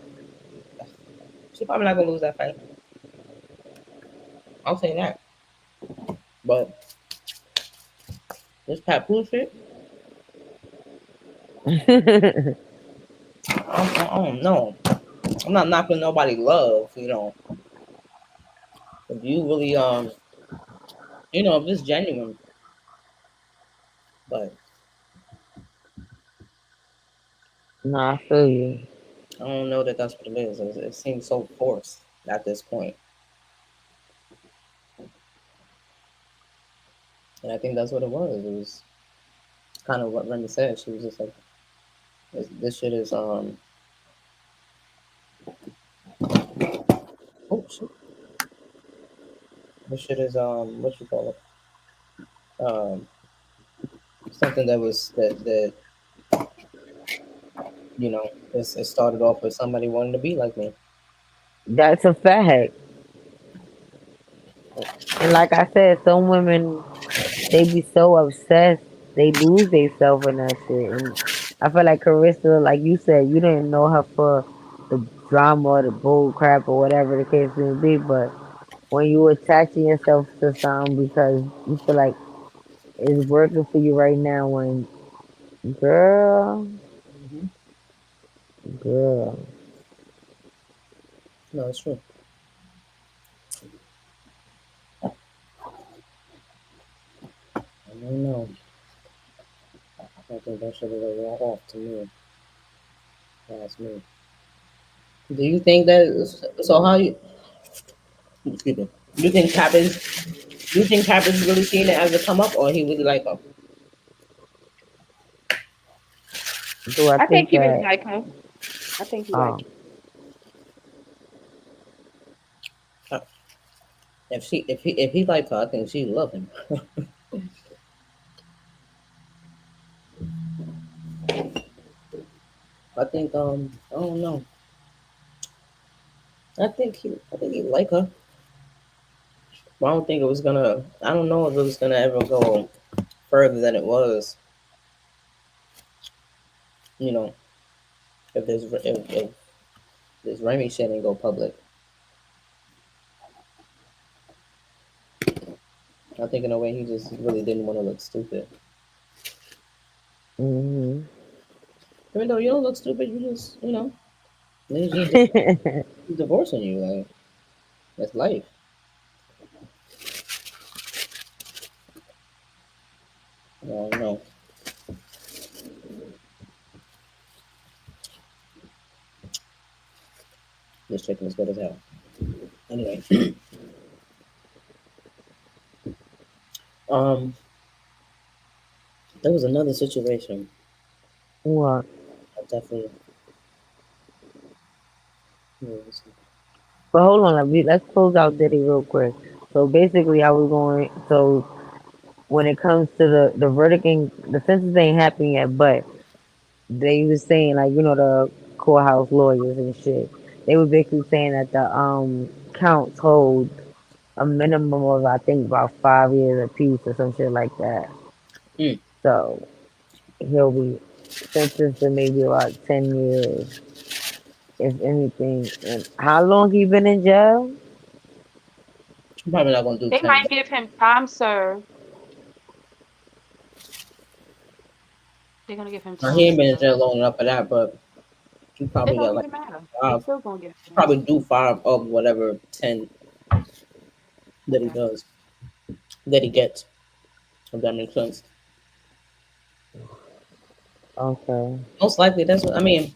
She probably not gonna lose that fight. I'll say that. But this Papoose shit, I don't know. I'm not knocking nobody love, If you really if it's genuine, but No, I feel you. I don't know that that's what it is. It seems so forced at this point, and I think that's what it was. It was kind of what Remy said. She was just like, this shit is oh shit, this shit is what you call it something that was that it started off with somebody wanting to be like me. That's a fact. And like I said, some women they be so obsessed they lose themselves in that shit. And I feel like Carissa, like you said, you didn't know her for drama or the bull crap or whatever the case may be. But when you attaching yourself to something because you feel like it's working for you right now, when girl, Mhm. girl, No, it's true. I don't know. I think that should have been off to me. That's me. Do you think that? So how you? Excuse me. You think Cap is? You think Cap is really seeing it as a come up, or he really like her? do I I think think he really that? like him. I think he like Um, him. If he liked her, I think she love him. I don't know. I think he like her. But I don't think it was gonna. I don't know if it was gonna ever go further than it was. You know, if this Remy shit didn't go public. I think in a way he just really didn't want to look stupid. hmm Even though you don't look stupid, you just he's divorcing you. Like that's life. I don't know. This chicken is good as hell. Anyway, um, there was another situation. what? I definitely. Was- But hold on, let's close out Diddy real quick. So basically, I was going. So when it comes to the verdict, ain't, the census ain't happening yet, but they was saying like the courthouse lawyers and shit. They were basically saying that the counts hold a minimum of I think about 5 years apiece or some shit like that. Mm, So he'll be sentenced to maybe about 10 years, if anything. And how long he been in jail? I'm probably not gonna do They 10. might give him time served. They're gonna give him Now, he time ain't been in served. jail long enough for that, but he It probably don't got like even matter. They five. still gonna give him. Probably do five of whatever 10 that he Yeah. does that he gets. If that makes sense. Okay. Most likely, that's what I mean.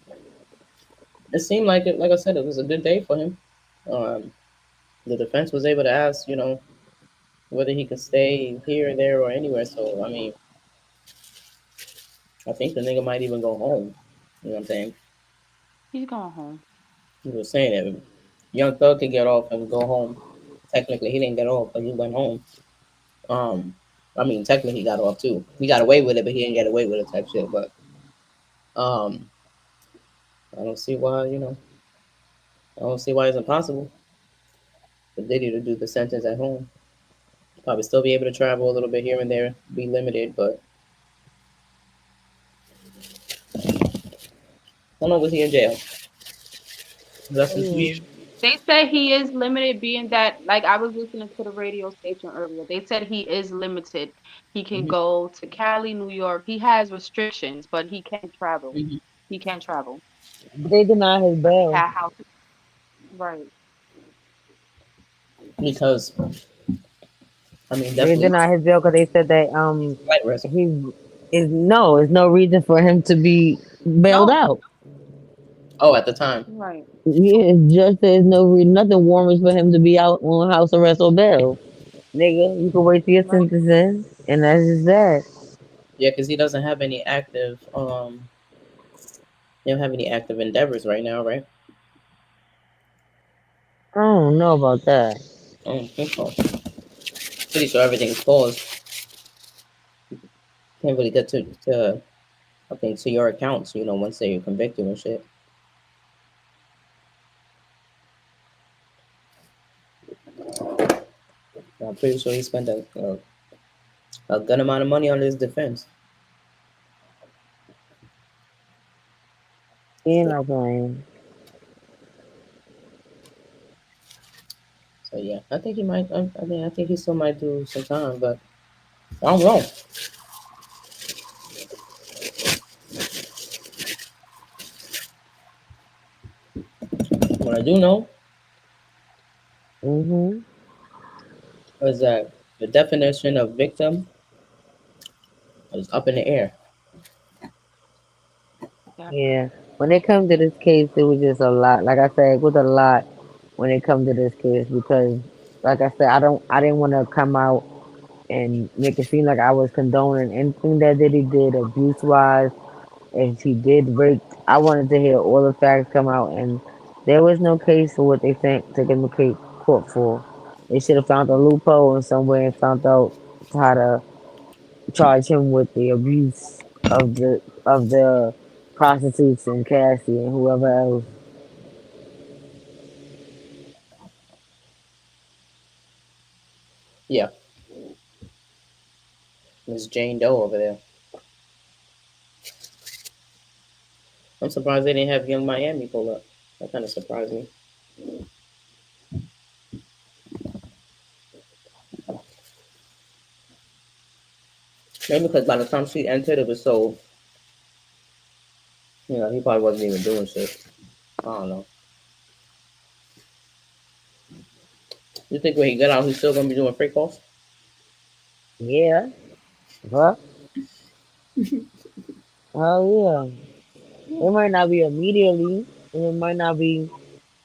It seemed like it. Like I said, it was a good day for him. Um, the defense was able to ask, whether he could stay here, there, or anywhere. So I mean, I think the nigga might even go home. You know what I'm saying? He's going home. He was saying that Young Thug could get off and go home. Technically, he didn't get off, but he went home. Um, I mean, technically, he got off too. He got away with it, but he didn't get away with it type shit. But um, I don't see why. I don't see why it's impossible for Diddy to do the sentence at home. Probably still be able to travel a little bit here and there, be limited, but how long was he in jail? Less than 2 years. Mm. They say he is limited, being that, like, I was listening to the radio station earlier. They said he is limited. He can Hmm. go to Cali, New York. He has restrictions, but he can travel. Hmm. He can travel. They deny his He bail. had house. Right. Because I mean, They definitely deny his bail because they said that flight risk. he is no, there's no reason for him to be bailed No. out. Oh, at the time. Right. Yeah, just there's no nothing warrants for him to be out on house arrest or bail. Nigga, you can wait till your Right. sentencing, and that's just that. Yeah, because he doesn't have any active. He don't have any active endeavors right now, right? I don't know about that. I don't think so. Pretty sure everything's paused. Can't really get to I think to your accounts. Once they convict you and shit. I'm pretty sure he spent a good amount of money on his defense. He ain't not playing. So yeah, I think he might. I mean, I think he still might do some time, but I don't know. What I do know Mm-hmm. is that the definition of victim is up in the air. Definitely. Yeah. When it comes to this case, it was just a lot. Like I said, it was a lot when it comes to this case because, like I said, I didn't want to come out and make it seem like I was condoning anything that Diddy did abuse wise. If he did rape, I wanted to hear all the facts come out, and there was no case for what they think taking the case court for. They should have found a loophole in some way and found out how to charge him with the abuse of the prostitutes and Cassie and whoever else. Yeah, Miss Jane Doe over there. I'm surprised they didn't have Young Miami pull up. That kind of surprised me. Maybe because by the time she entered, it was so, he probably wasn't even doing shit. I don't know. You think when he got out, he's still gonna be doing free calls? Yeah, but oh yeah, it might not be immediately, and it might not be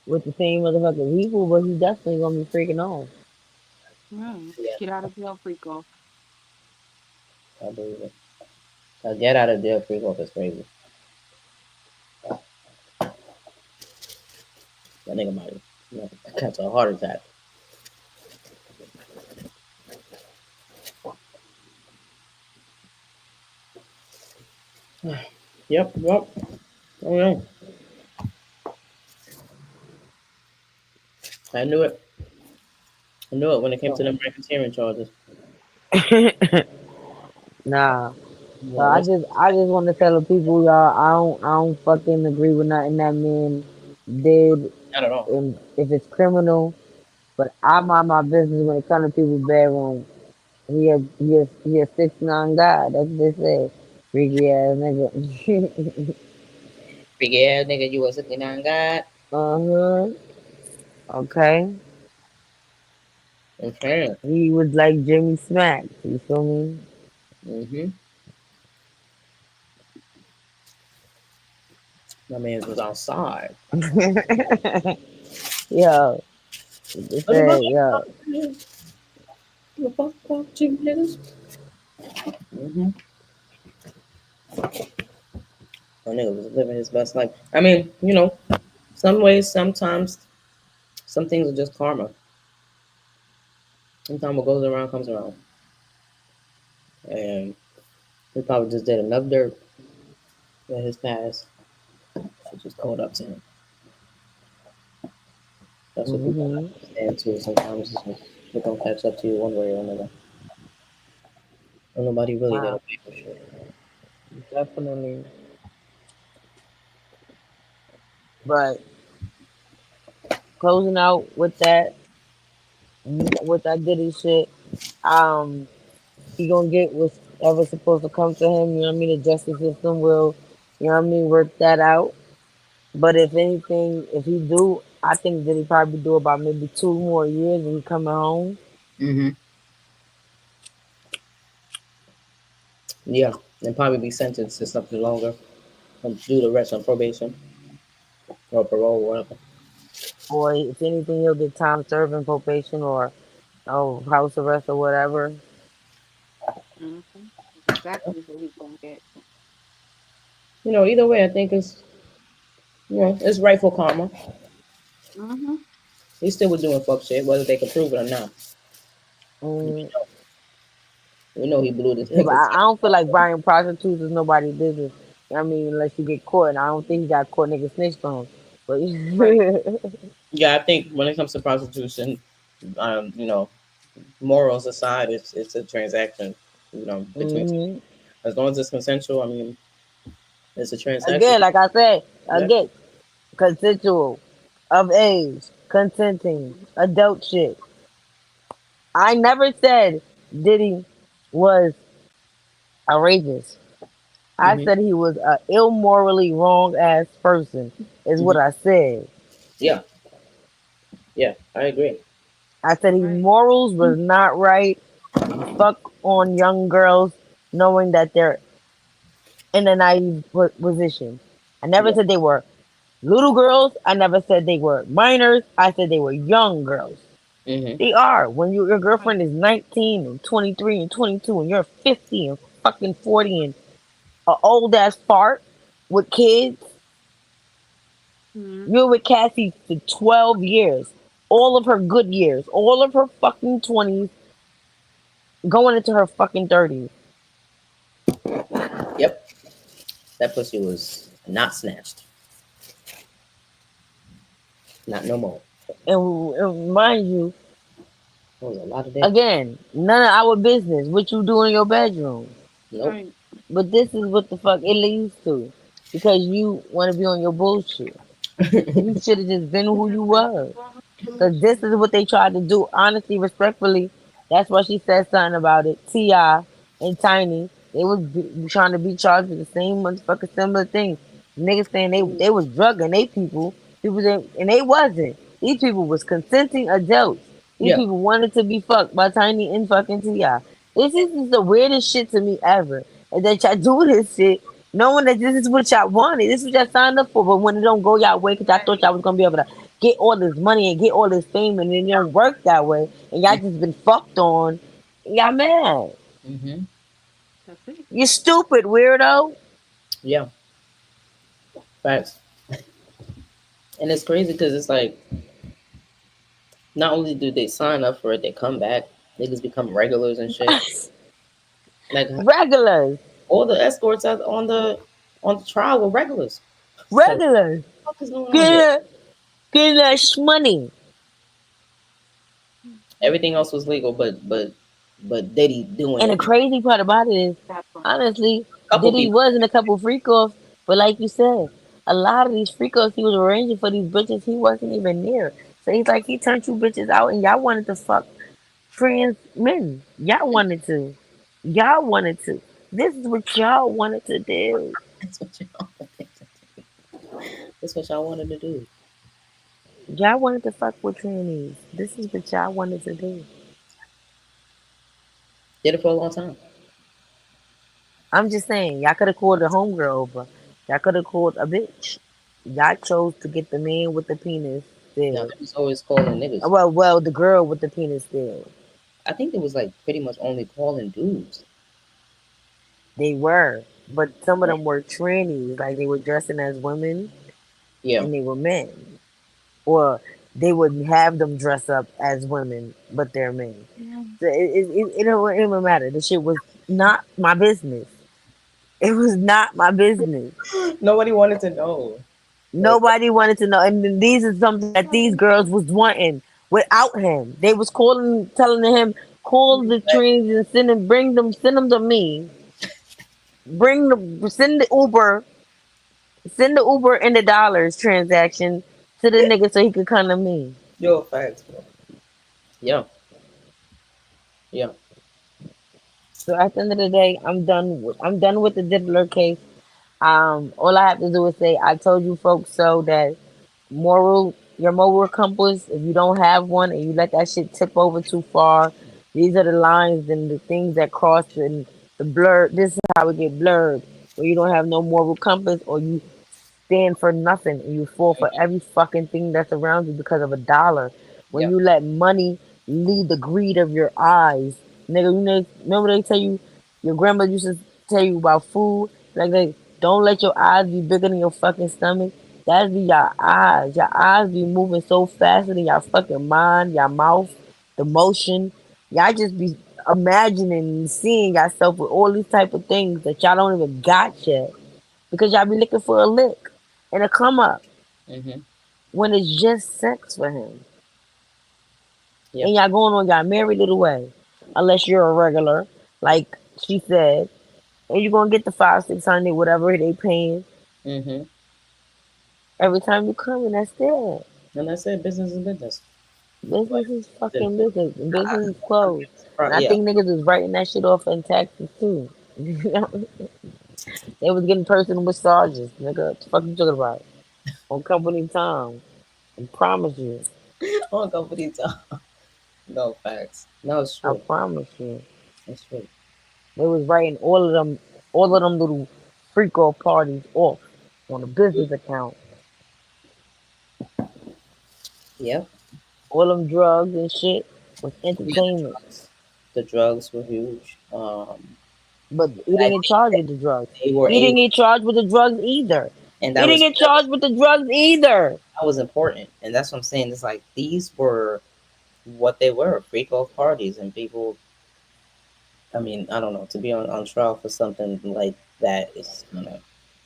with the same motherfucking people, but he's definitely gonna be freaking off. Mm. Yeah, Get out of jail free call. I believe it. A get out of jail free call is crazy. That nigga might catch a heart attack. Yep, yep. Oh yeah, I knew it. I knew it when it came to them racketeering charges. Nah. So Well, what's I just want to tell the people, y'all, I don't fucking agree with nothing that man did, not at all. and if it's criminal. But I mind my business when it comes to people's bedroom. He a 6'9" guy. That's what they say. Freaky ass nigga. Big ass nigga, you a 69 God. uh huh. Okay. Okay. He was like Jimmy Smack. You feel me? Mm-hmm. My man was outside. Yo, they What the fuck? said, yo, What the fuck about you niggas? Mm-hmm. My nigga was living his best life. I mean, some ways, sometimes, some things are just karma. Sometimes what goes around comes around. And he probably just did enough dirt in his past to just caught up to him. That's what people hmm don't understand too. Sometimes it's just, shit don't catch up to you one way or another. And nobody really get wow, away with shit. definitely. But closing out with that Diddy shit, um, he gonna get whatever's supposed to come to him. You know what I mean? The justice system will, you know what I mean, work that out. But if anything, if he do, I think that he probably do about maybe 2 more years and he coming home. Mm-hmm. Yeah, and probably be sentenced to something longer and do the rest on probation or parole or whatever. Or if anything, he'll get time serving probation or house arrest or whatever. Mm-hmm. Exactly what he's gonna get. Either way, I think it's rightful karma. Mm-hmm. He still was doing fuck shit, whether they can prove it or not. Mm, We know he blew this yeah, but nigga's. I don't feel like buying prostitutes is nobody's business. I mean, unless you get caught, and I don't think he got caught. Nigga snitched on him. But Right. Yeah, I think when it comes to prostitution, morals aside, it's a transaction. Between two hmm people. As long as it's consensual, I mean, it's a transaction. again, like I said, Yeah. again, consensual, of age, consenting, adult shit. I never said Diddy was a rapist. I Mm-hmm. said he was a immorally wrong ass person. Is what Mm-hmm. I said. Yeah, yeah, I agree. I said his Right. morals was not right. You fuck on young girls knowing that they're in a naive position. I never Yeah. said they were little girls. I never said they were minors. I said they were young girls. Mm-hmm. They are. When your Right. girlfriend is 19 and 23 and 22 and you're 50 and fucking 40 and a old ass fart with kids, Mhm. you're with Cassie for 12 years. All of her good years. All of her fucking 20s going into her fucking 30s. Yep. That pussy was not snatched. Not no more. And mind you, That was a lot of dick. again, none of our business what you do in your bedroom. Nope. Right. But this is what the fuck it leads to. Because you want to be on your bullshit. You should have just been who you were. Because this is what they tried to do. Honestly, respectfully, that's why she said something about it. T.I. and Tiny, they was trying to be charged with the same motherfucking similar thing. Niggas saying they was drugging they people. People that, and they wasn't. These people was consenting adults. These Yeah. people wanted to be fucked by Tiny and fucking T.I. This is just the weirdest shit to me ever. And that y'all do this shit knowing that this is what y'all wanted. This is what y'all signed up for. But when it don't go y'all way, because y'all thought y'all was going to be able to get all this money and get all this fame, and it don't work that way, and y'all just been fucked on, y'all mad. Mm-hmm. That's it. You stupid weirdo. Yeah. Facts. And it's crazy because it's like not only do they sign up for it, they come back. Niggas become regulars and shit. Like Regulars. all the escorts out on the trial were regulars. So what Regulars. the fuck is going on here? Get get that money. Everything else was legal, but Diddy doing And the it. crazy part about it is, That part. honestly, Couple Diddy people. was in a couple freak offs, but like you said, a lot of these freak offs he was arranging for these bitches he wasn't even near. So he's like, he turned you bitches out and y'all wanted to fuck trans men. Y'all wanted to. Y'all wanted to. This is what y'all wanted to do. That's what y'all. That's what y'all wanted to do. Y'all wanted to fuck with trannies. This is what y'all wanted to do. Did it for a long time. I'm just saying, y'all could have called a homegirl over. Y'all could have called a bitch. Y'all chose to get the man with the penis Now still. they was always calling niggas. Well, the girl with the penis still. I think it was like pretty much only calling dudes. They were. But some of Yeah. them were trannies. Like they were dressing as women Yeah. and they were men. Or they would have them dress up as women, but they're men. Yeah. So it don't matter. The shit was not my business. It was not my business. Nobody wanted to know. Like, Nobody wanted to know. And then these are something that these girls was wanting without him. They was calling, telling him, call the trains and send them to me. Send the Uber, send the Uber and the dollars transaction to the nigga so he could come to me. yo, facts, bro. Yeah. Yeah. So at the end of the day, I'm done with the Diddler case. All I have to do is say I told you folks so that your moral compass, if you don't have one and you let that shit tip over too far, these are the lines and the things that cross and the blur. This is how it get blurred, where you don't have no moral compass or you stand for nothing and you fall for every fucking thing that's around you because of a dollar. When Yeah. you let money lead the greed of your eyes, nigga, you know, remember they tell you, your grandma used to tell you about food, like they don't let your eyes be bigger than your fucking stomach. That be your eyes. Your eyes be moving so faster than your fucking mind, your mouth, the motion. Y'all just be imagining and seeing yourself with all these type of things that y'all don't even got yet because y'all be looking for a lick and a come up Mm-hmm. when it's just sex for him. Yeah. And y'all going on y'all merry little way. Unless you're a regular, like she said. And you're gonna get the 500, 600, whatever they paying Mm-hmm. every time you come and that's it. And that's it. Business is business. Business Like, is the- fucking business. I, Business is I'm closed. And I yeah. think niggas was writing that shit off in taxes too. They was getting personal massages, nigga. What the fuck you talking about? On company time. I promise you. On company time. No facts. No, it's I true. promise you. It's true. They was writing all of them little freak off parties off on a business account. Yep. All them drugs and shit was Yeah, the entertainment. drugs. The drugs were huge. But he I didn't get think charged that with the drugs. they were He didn't able, get charged with the drugs either. and He didn't get charged with the drugs either. that was important, and that's what I'm saying. It's like these were what they were, freak off parties, and people. I mean, I don't know, to be on trial for something like that is, because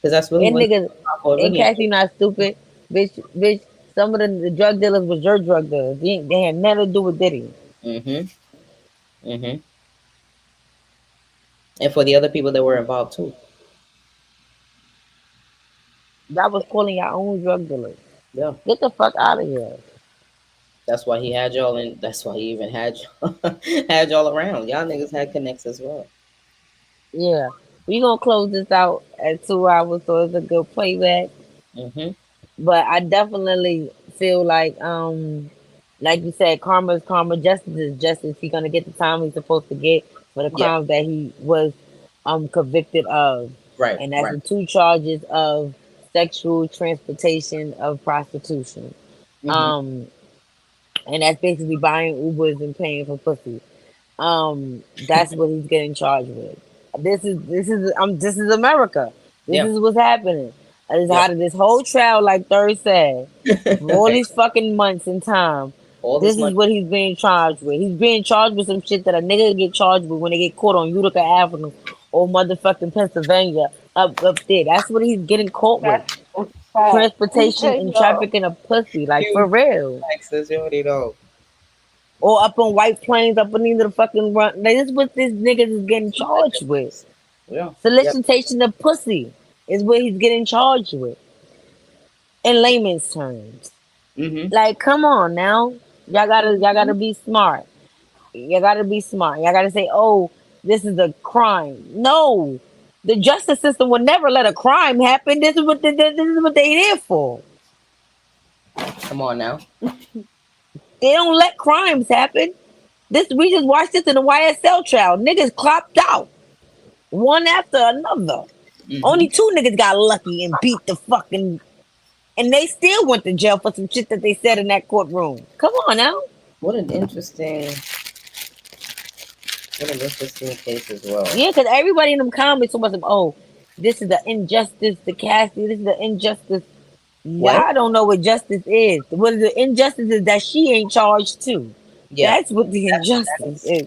that's really And when niggas, and really. Cassie not stupid. Bitch, some of the drug dealers was your drug dealers. They had nothing to do with Diddy. Mhm. Mhm. And for the other people that were involved too. Y'all was calling your own drug dealers. Yeah. Get the fuck out of here. That's why he had y'all, and that's why he even had y'all, had y'all around. Y'all niggas had connects as well. Yeah. We gonna close this out at 2 hours, so it's a good playback. Mhm. But I definitely feel like you said, karma is karma, justice is justice. He's gonna get the time he's supposed to get for the Yeah. crimes that he was convicted of. Right. And that's Right. the two charges of sexual transportation of prostitution. Mhm. Um and that's basically buying Ubers and paying for pussy. That's what he's getting charged with. This is America. This Yeah. is what's happening. This is Yeah. how this whole trial, like Third said, for all these fucking months and time. All this This is money. what he's being charged with. He's being charged with some shit that a nigga get charged with when they get caught on Utica Avenue or motherfucking Pennsylvania up there. That's what he's getting caught with. That's a fact. Transportation and Yo, trafficking of pussy, like for Huge real. taxes. You already know. Or up on White Plains, up underneath the fucking run. Like, this is what this nigga is getting charged with. Yeah. Yep. Solicitation of pussy is what he's getting charged with. In layman's terms. Mhm. Like, come on now. Y'all gotta be smart. You gotta be smart. Y'all gotta say, oh, this is a crime. No. The justice system will never let a crime happen. This is what they here for. Come on now. They don't let crimes happen. This we just watched this in the YSL trial. Niggas clopped out. One after another. Mhm. Only two niggas got lucky and beat the fucking, and they still went to jail for some shit that they said in that courtroom. Come on now. What an interesting. What an interesting case as well. Yeah, because everybody in them comments was, oh, this is the injustice to Cassie. This is the injustice. What? Y'all don't know what justice is. What is the injustice is that she ain't charged too. Yeah. That's what the That injustice is.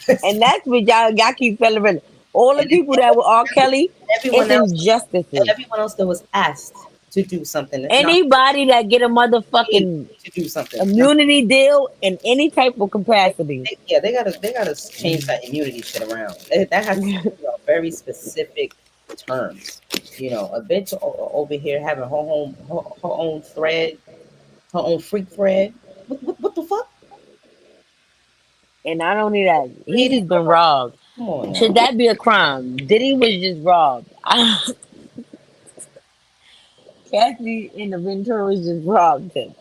is. And that's what y'all keep feeling. All the and, people that were R. Kelly, it's everyone else. And injustices. everyone else that was asked to do something. Not Anybody that get a paid motherfucking to do something. No, immunity deal in any type of capacity. yeah, they gotta change that immunity shit around. That has to be very specific terms. A bitch over here having her own thread, her own freak thread. What the fuck? And not only that, he Lady, just been robbed. come on Should now. that be a crime? Diddy was just robbed. Cassie in the Ventura was just robbed him.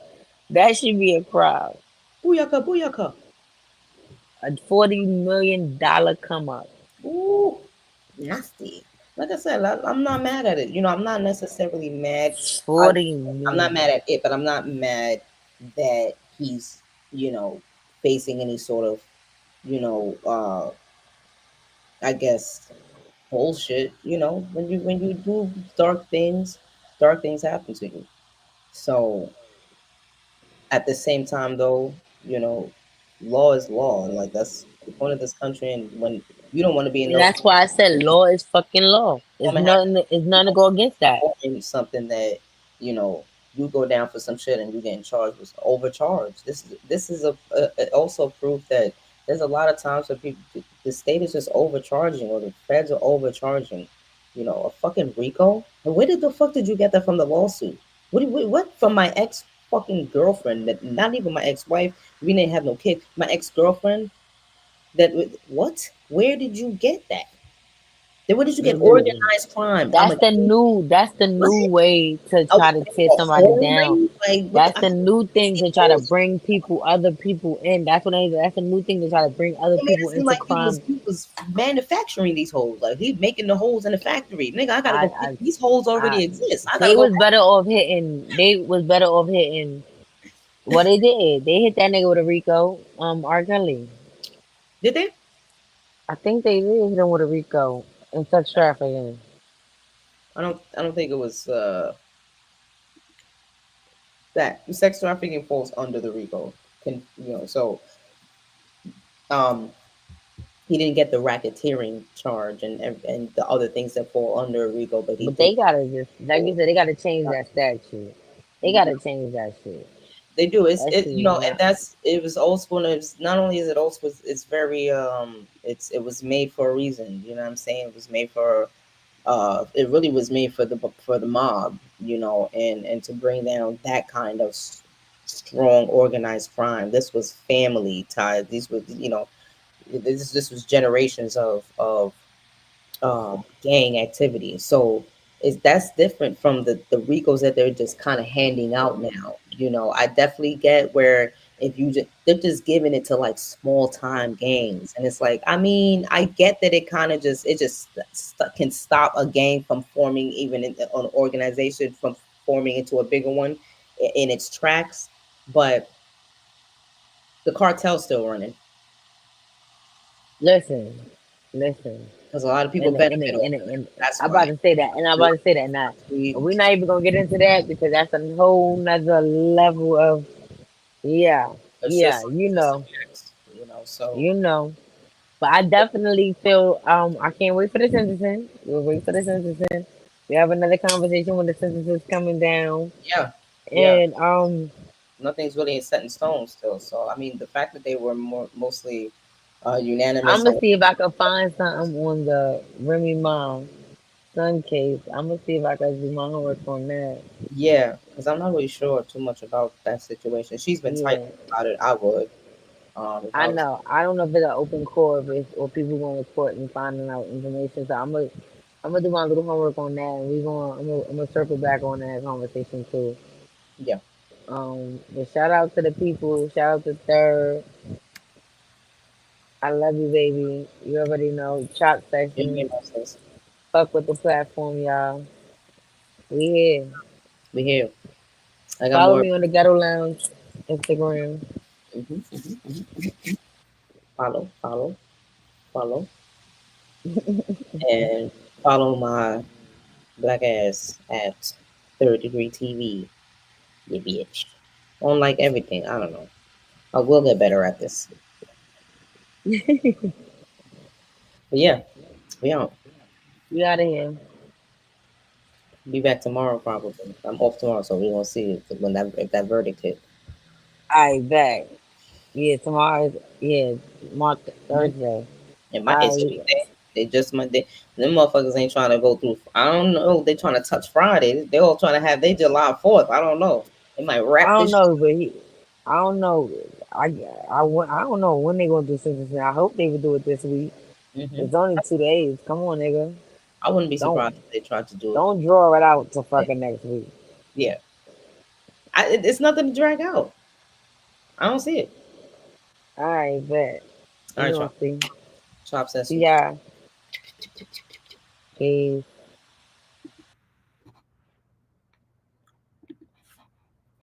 That should be a crime. Booyaka, booyaka. A $40 million come up. Ooh, nasty. Like I said, I'm not mad at it. I'm not necessarily mad. I, 40 I'm not million. mad at it, but I'm not mad that he's, facing any sort of, you know, uh, I guess bullshit. When you do dark things happen to you. So at the same time, though, you know, law is law, and like that's the point of this country. And when you don't want to be in And no that's why I said law is fucking law. There's situation, nothing. There's nothing to go against that. in something that you know you go down for some shit and you getting charged with overcharged. This is also proof that there's a lot of times where people the state is just overcharging or the feds are overcharging. A fucking RICO. And where did the fuck did you get that from the lawsuit? What from my ex fucking girlfriend, that not even my ex-wife. We didn't have no kids. My ex-girlfriend. What? Where did you get that? Then where did you get Mm. organized crime? I'm That's a the new. That's the what? new way to A, try to tear a somebody home down. raid? Like what? That's I the can't new thing see to try to those. bring people, other people in. That's what they. That's a new thing to try to bring other It made people it seem into like crime. he was manufacturing these holes. Like he making the holes in the factory. Nigga, I gotta I, go pick I, these holes I. already exist. I gotta They go. was better off hitting. They was better off hitting. What they did? They hit that nigga with a Rico. R. Kelly. Did they? I think they did hit him with a Rico and sex trafficking. I don't think it was that sex trafficking falls under the RICO. So um he didn't get the racketeering charge and the other things that fall under RICO, but he But did. they gotta just, like you said, they gotta change that statute. They gotta change that shit. They do. That shit is And not. that's it was old school. And it's not only is it old school, it's very it was made for a reason. You know what I'm saying? It was made for it really was made for the mob. And to bring down that kind of strong organized crime. This was family ties. These were this was generations of gang activity. So that's different from the Ricos that they're just kind of handing out now. I definitely get where if you just they're just giving it to like small time gangs, and it's like, I mean, I get that it kind of just can stop a gang from forming, even in an organization from forming into a bigger one in its tracks, but the cartel's still running Listen, listen. because a lot of people benefit off of it. And That's I'm about why. to say that, and I'm about to say that now. We We're not even gonna get into that because that's a whole nother level of, yeah, It's yeah, just a mix, so you know. But I definitely feel I can't wait for the sentencing. We'll wait for the sentencing. We have another conversation when the sentence is coming down. yeah, yeah. And Nothing's really set in stone still. So I mean, the fact that they were mostly I'm unanimous gonna on, see if I can find something on the Remy Ma son case. I'm gonna see if I can do my homework on that. yeah, because I'm not really sure too much about that situation. She's been tight Yeah. about it. I would, if I I was, know. I don't know if it's an open court or people going to court and finding out information. So I'm gonna do my little homework on that, and I'm gonna circle back on that conversation too. yeah. But shout out to the people. Shout out to Third. I love you, baby. You already know. Chop You session. know, sis, Fuck with the platform, y'all. We here. we here. I got Follow more. me on the Ghetto Lounge Instagram. Mhm. Follow, follow, follow, and follow my black ass at Third Degree TV. You bitch. On like everything. I don't know. I will get better at this. But yeah, we out. We out of here. Be back tomorrow probably. I'm off tomorrow, so we're gonna see if that verdict hit. I bet. Yeah, tomorrow is, yeah, Mark Mhm. Thursday. It should I be there. They just might. Them motherfuckers ain't trying to go through. I don't know. They trying to touch Friday. They all trying to have their July 4th. I don't know. They might I wrap don't this shit. know, but I don't know. I, I don't know when they gonna do sentencing. I hope they would do it this week. Hmm. It's only 2 days. Come on, nigga. I wouldn't be Don't surprised if they tried to do it. don't draw it out to fucking next week. Yeah, it's nothing to drag out. I don't see it. All right, bet. All We right, gonna y'all. see. Chop See session. ya. Peace.